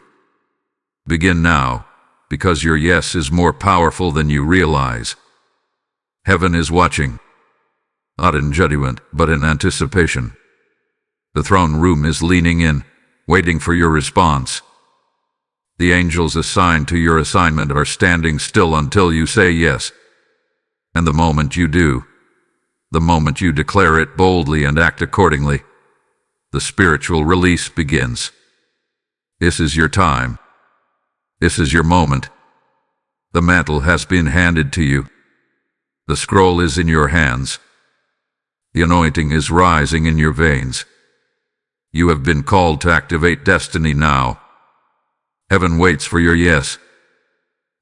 A: Begin now, because your yes is more powerful than you realize. Heaven is watching, not in judgment, but in anticipation. The throne room is leaning in, waiting for your response. The angels assigned to your assignment are standing still until you say yes. And the moment you do, the moment you declare it boldly and act accordingly, the spiritual release begins. This is your time. This is your moment. The mantle has been handed to you. The scroll is in your hands. The anointing is rising in your veins. You have been called to activate destiny now. Heaven waits for your yes.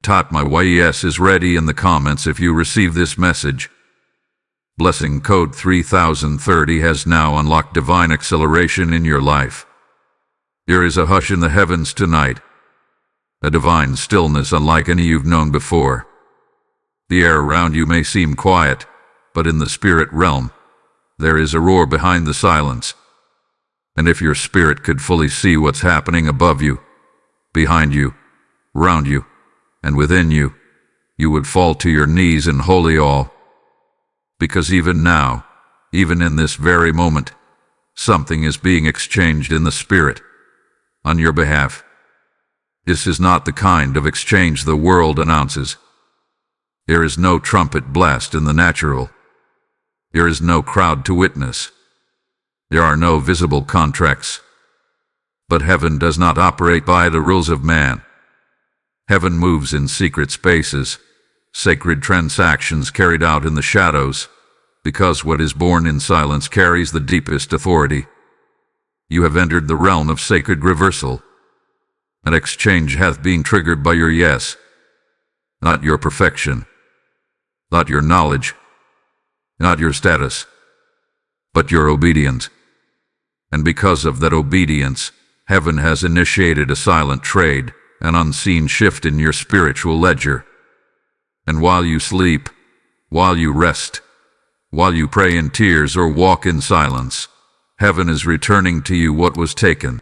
A: Type my yes is ready in the comments if you receive this message. Blessing code 3030 has now unlocked divine acceleration in your life. There is a hush in the heavens tonight, a divine stillness unlike any you've known before. The air around you may seem quiet, but in the spirit realm, there is a roar behind the silence. And if your spirit could fully see what's happening above you, behind you, around you, and within you, you would fall to your knees in holy awe. Because even now, even in this very moment, something is being exchanged in the spirit, on your behalf. This is not the kind of exchange the world announces. There is no trumpet blast in the natural. There is no crowd to witness. There are no visible contracts. But heaven does not operate by the rules of man. Heaven moves in secret spaces, sacred transactions carried out in the shadows, because what is born in silence carries the deepest authority. You have entered the realm of sacred reversal. An exchange hath been triggered by your yes, not your perfection, not your knowledge, not your status, but your obedience. And because of that obedience, heaven has initiated a silent trade, an unseen shift in your spiritual ledger. And while you sleep, while you rest, while you pray in tears or walk in silence, heaven is returning to you what was taken.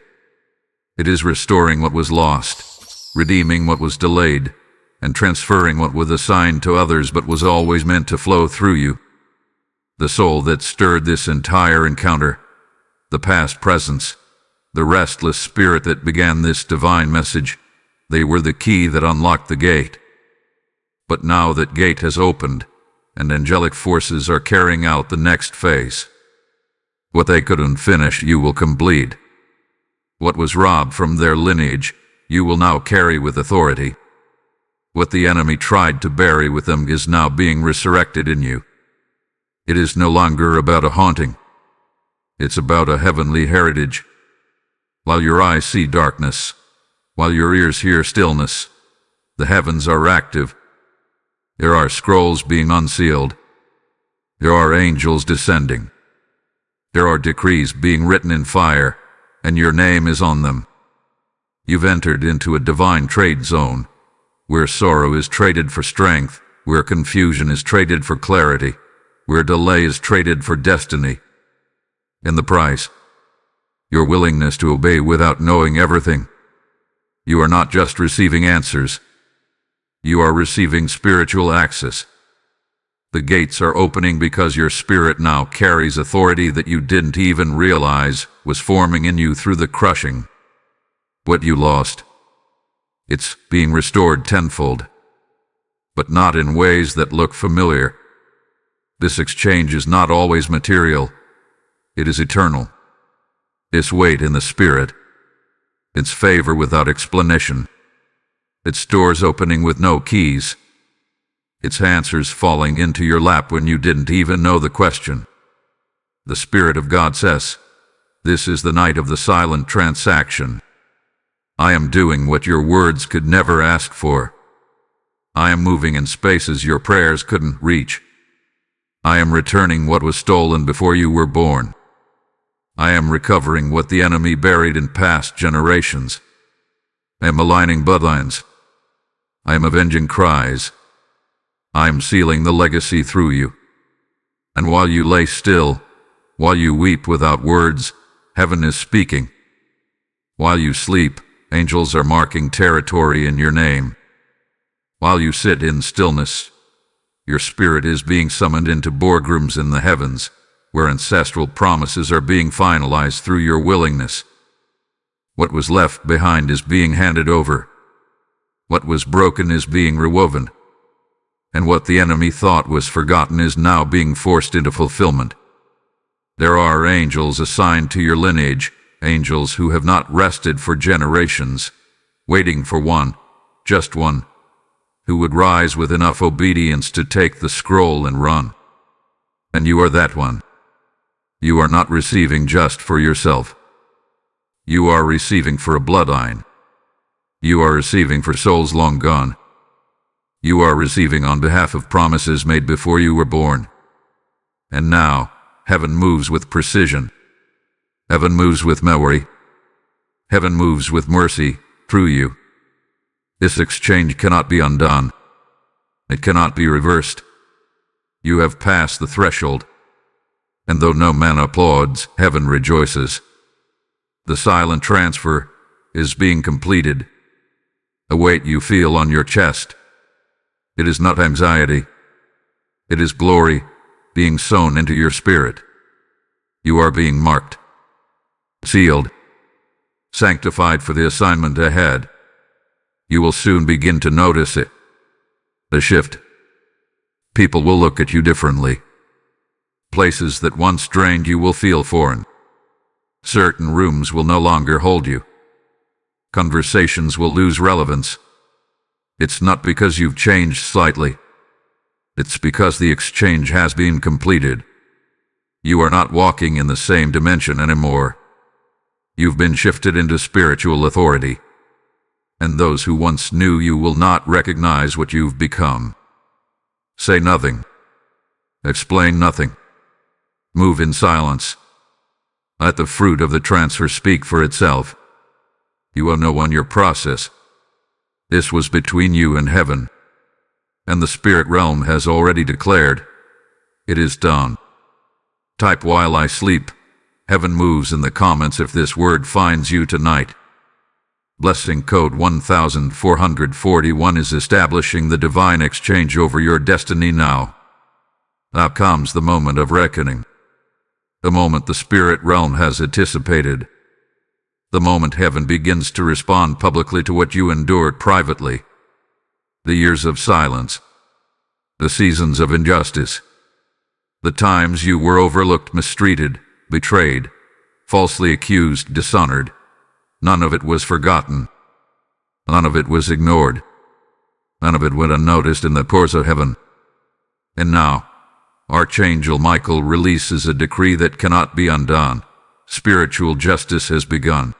A: It is restoring what was lost, redeeming what was delayed, and transferring what was assigned to others but was always meant to flow through you. The soul that stirred this entire encounter, the past presence, the restless spirit that began this divine message, they were the key that unlocked the gate. But now that gate has opened, and angelic forces are carrying out the next phase. What they couldn't finish, you will complete. What was robbed from their lineage, you will now carry with authority. What the enemy tried to bury with them is now being resurrected in you. It is no longer about a haunting. It's about a heavenly heritage. While your eyes see darkness, while your ears hear stillness, the heavens are active. There are scrolls being unsealed. There are angels descending. There are decrees being written in fire, and your name is on them. You've entered into a divine trade zone, where sorrow is traded for strength, where confusion is traded for clarity, where delay is traded for destiny. In the price, your willingness to obey without knowing everything. You are not just receiving answers. You are receiving spiritual access. The gates are opening because your spirit now carries authority that you didn't even realize was forming in you through the crushing. What you lost, it's being restored tenfold, but not in ways that look familiar. This exchange is not always material. It is eternal. It's weight in the spirit. It's favor without explanation. It's doors opening with no keys. It's answers falling into your lap when you didn't even know the question. The Spirit of God says, "This is the night of the silent transaction. I am doing what your words could never ask for. I am moving in spaces your prayers couldn't reach. I am returning what was stolen before you were born. I am recovering what the enemy buried in past generations. I am aligning bloodlines. I am avenging cries. I am sealing the legacy through you. And while you lay still, while you weep without words, heaven is speaking. While you sleep, angels are marking territory in your name. While you sit in stillness, your spirit is being summoned into boardrooms in the heavens, where ancestral promises are being finalized through your willingness. What was left behind is being handed over. What was broken is being rewoven. And what the enemy thought was forgotten is now being forced into fulfillment. There are angels assigned to your lineage, angels who have not rested for generations, waiting for one, just one, who would rise with enough obedience to take the scroll and run. And you are that one. You are not receiving just for yourself. You are receiving for a bloodline. You are receiving for souls long gone. You are receiving on behalf of promises made before you were born. And now, heaven moves with precision. Heaven moves with memory. Heaven moves with mercy through you. This exchange cannot be undone. It cannot be reversed. You have passed the threshold. And though no man applauds, heaven rejoices. The silent transfer is being completed. A weight you feel on your chest. It is not anxiety. It is glory being sown into your spirit. You are being marked, sealed, sanctified for the assignment ahead. You will soon begin to notice it. The shift. People will look at you differently. Places that once drained you will feel foreign. Certain rooms will no longer hold you. Conversations will lose relevance. It's not because you've changed slightly. It's because the exchange has been completed. You are not walking in the same dimension anymore. You've been shifted into spiritual authority, and those who once knew you will not recognize what you've become. Say nothing. Explain nothing. Move in silence. Let the fruit of the transfer speak for itself. You owe no one your process. This was between you and heaven, and the spirit realm has already declared, it is done. Type while I sleep. Heaven moves in the comments if this word finds you tonight. Blessing code 1441 is establishing the divine exchange over your destiny now. Now comes the moment of reckoning. The moment the spirit realm has anticipated. The moment heaven begins to respond publicly to what you endured privately. The years of silence. The seasons of injustice. The times you were overlooked, mistreated, betrayed, falsely accused, dishonored. None of it was forgotten. None of it was ignored. None of it went unnoticed in the course of heaven. And now, Archangel Michael releases a decree that cannot be undone. Spiritual justice has begun.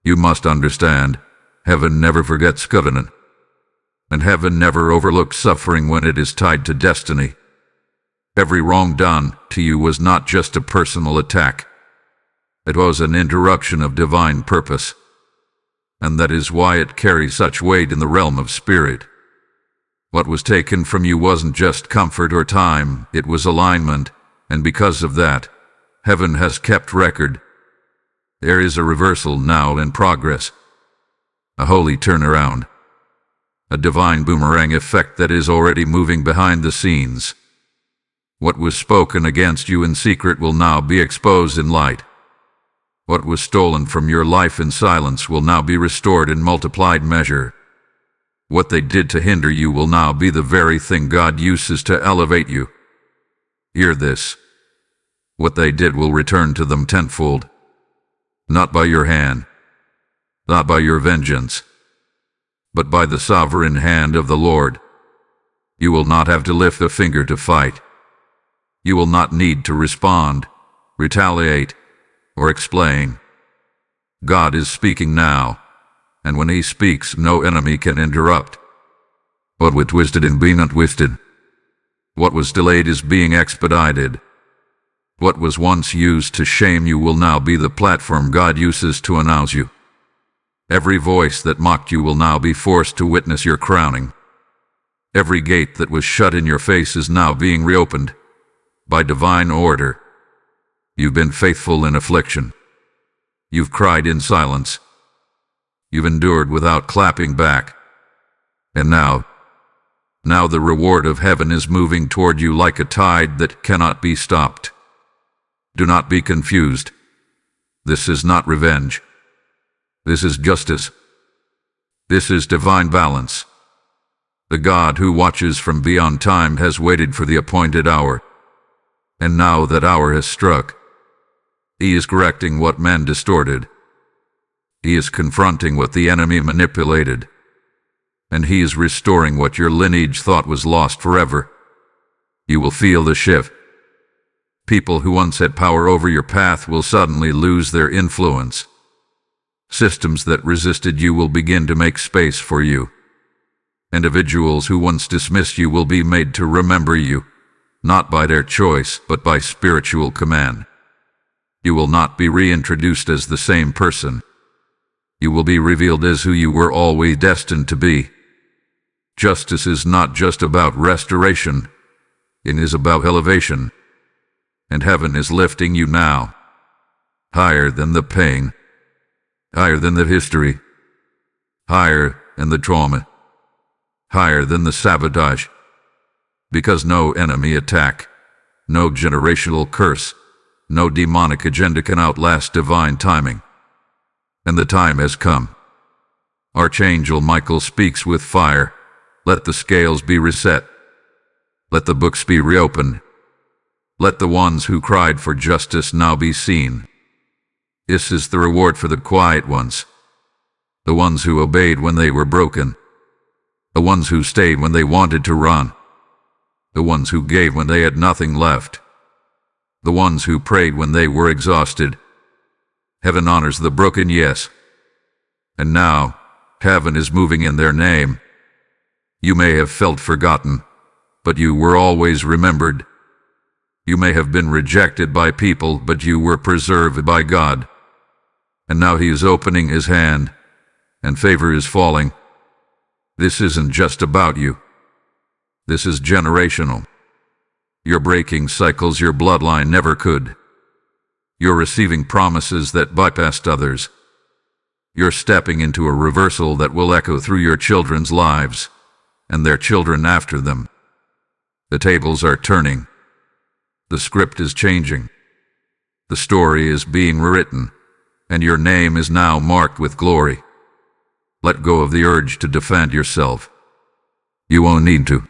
A: You must understand, heaven never forgets covenant. And heaven never overlooks suffering when it is tied to destiny. Every wrong done to you was not just a personal attack. It was an interruption of divine purpose. And that is why it carries such weight in the realm of spirit. What was taken from you wasn't just comfort or time, it was alignment, and because of that, heaven has kept record. There is a reversal now in progress. A holy turnaround. A divine boomerang effect that is already moving behind the scenes. What was spoken against you in secret will now be exposed in light. What was stolen from your life in silence will now be restored in multiplied measure. What they did to hinder you will now be the very thing God uses to elevate you. Hear this. What they did will return to them tenfold. Not by your hand, not by your vengeance, but by the sovereign hand of the Lord. You will not have to lift a finger to fight. You will not need to respond, retaliate, or explain. God is speaking now, and when he speaks, no enemy can interrupt. What was twisted is being untwisted. What was delayed is being expedited. What was once used to shame you will now be the platform God uses to announce you. Every voice that mocked you will now be forced to witness your crowning. Every gate that was shut in your face is now being reopened by divine order. You've been faithful in affliction. You've cried in silence. You've endured without clapping back. And now the reward of heaven is moving toward you like a tide that cannot be stopped. Do not be confused. This is not revenge. This is justice. This is divine balance. The God who watches from beyond time has waited for the appointed hour. And now that hour has struck. He is correcting what men distorted. He is confronting what the enemy manipulated. And he is restoring what your lineage thought was lost forever. You will feel the shift. People who once had power over your path will suddenly lose their influence. Systems that resisted you will begin to make space for you. Individuals who once dismissed you will be made to remember you, not by their choice, but by spiritual command. You will not be reintroduced as the same person. You will be revealed as who you were always destined to be. Justice is not just about restoration. It is about elevation. And heaven is lifting you now. Higher than the pain. Higher than the history. Higher than the trauma. Higher than the sabotage. Because no enemy attack, no generational curse, no demonic agenda can outlast divine timing. And the time has come. Archangel Michael speaks with fire. Let the scales be reset. Let the books be reopened. Let the ones who cried for justice now be seen. This is the reward for the quiet ones. The ones who obeyed when they were broken. The ones who stayed when they wanted to run. The ones who gave when they had nothing left. The ones who prayed when they were exhausted. Heaven honors the broken, yes. And now, heaven is moving in their name. You may have felt forgotten, but you were always remembered. You may have been rejected by people, but you were preserved by God. And now He is opening His hand, and favor is falling. This isn't just about you. This is generational. You're breaking cycles your bloodline never could. You're receiving promises that bypassed others. You're stepping into a reversal that will echo through your children's lives, and their children after them. The tables are turning. The script is changing. The story is being rewritten, and your name is now marked with glory. Let go of the urge to defend yourself. You won't need to.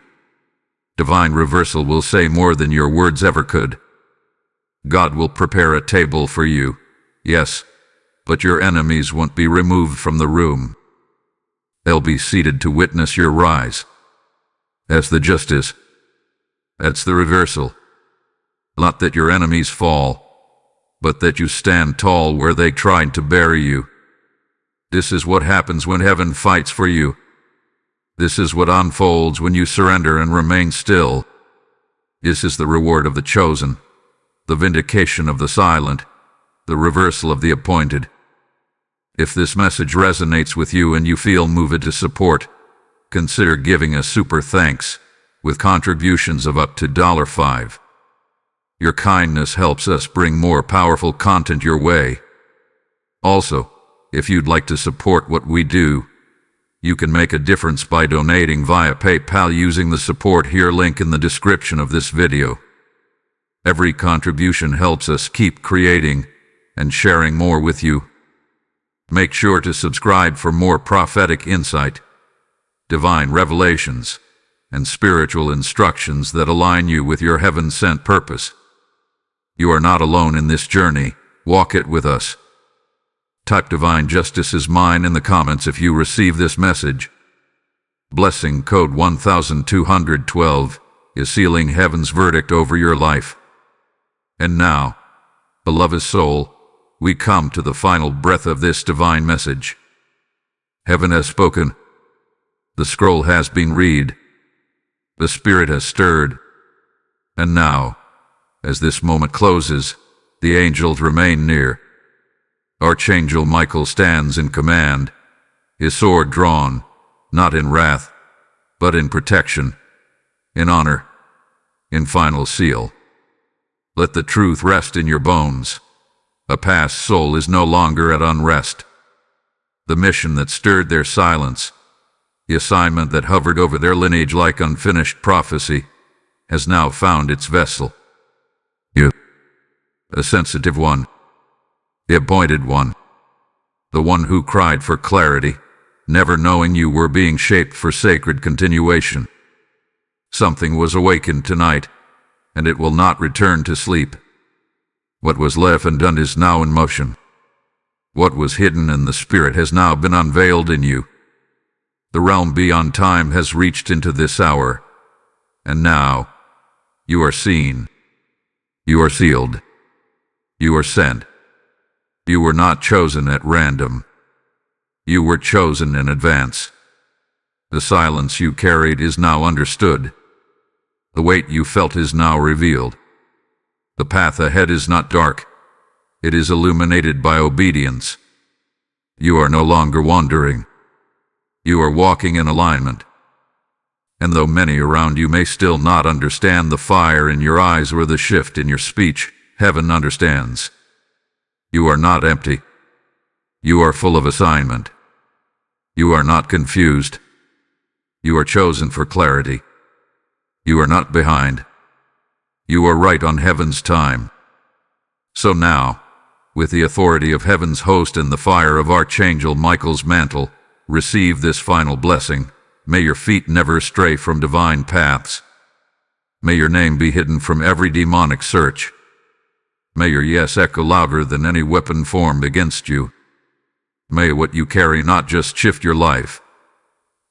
A: Divine reversal will say more than your words ever could. God will prepare a table for you, yes, but your enemies won't be removed from the room. They'll be seated to witness your rise. That's the justice. That's the reversal. Not that your enemies fall, but that you stand tall where they tried to bury you. This is what happens when heaven fights for you. This is what unfolds when you surrender and remain still. This is the reward of the chosen, the vindication of the silent, the reversal of the appointed. If this message resonates with you and you feel moved to support, consider giving a super thanks with contributions of up to $5. Your kindness helps us bring more powerful content your way. Also, if you'd like to support what we do, you can make a difference by donating via PayPal using the support here link in the description of this video. Every contribution helps us keep creating and sharing more with you. Make sure to subscribe for more prophetic insight, divine revelations, and spiritual instructions that align you with your heaven-sent purpose. You are not alone in this journey. Walk it with us. Type Divine Justice is mine in the comments if you receive this message. Blessing code 1212 is sealing heaven's verdict over your life. And now, beloved soul, we come to the final breath of this divine message. Heaven has spoken. The scroll has been read. The Spirit has stirred. And now, as this moment closes, the angels remain near. Archangel Michael stands in command, his sword drawn, not in wrath, but in protection, in honor, in final seal. Let the truth rest in your bones. A past soul is no longer at unrest. The mission that stirred their silence, the assignment that hovered over their lineage like unfinished prophecy, has now found its vessel. You, a sensitive one, the appointed one, the one who cried for clarity, never knowing you were being shaped for sacred continuation. Something was awakened tonight, and it will not return to sleep. What was left undone is now in motion. What was hidden in the Spirit has now been unveiled in you. The realm beyond time has reached into this hour, and now you are seen. You are sealed. You are sent. You were not chosen at random. You were chosen in advance. The silence you carried is now understood. The weight you felt is now revealed. The path ahead is not dark. It is illuminated by obedience. You are no longer wandering. You are walking in alignment. And though many around you may still not understand the fire in your eyes or the shift in your speech, heaven understands. You are not empty. You are full of assignment. You are not confused. You are chosen for clarity. You are not behind. You are right on heaven's time. So now, with the authority of heaven's host and the fire of Archangel Michael's mantle, receive this final blessing. May your feet never stray from divine paths. May your name be hidden from every demonic search. May your yes echo louder than any weapon formed against you. May what you carry not just shift your life,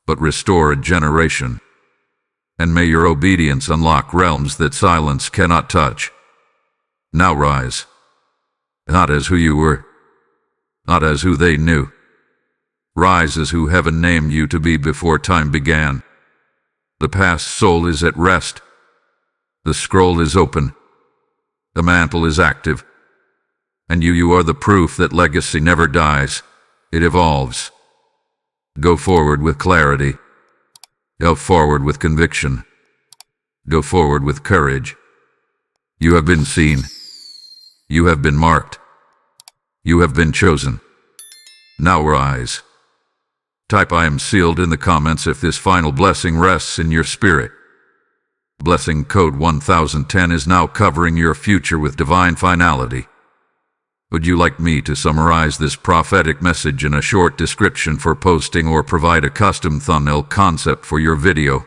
A: but restore a generation. And may your obedience unlock realms that silence cannot touch. Now rise, not as who you were, not as who they knew. Rise as who heaven named you to be before time began. The past soul is at rest. The scroll is open. The mantle is active. And you are the proof that legacy never dies. It evolves. Go forward with clarity. Go forward with conviction. Go forward with courage. You have been seen. You have been marked. You have been chosen. Now rise. Type "I am sealed" in the comments if this final blessing rests in your spirit. Blessing code 1010 is now covering your future with divine finality. Would you like me to summarize this prophetic message in a short description for posting or provide a custom thumbnail concept for your video?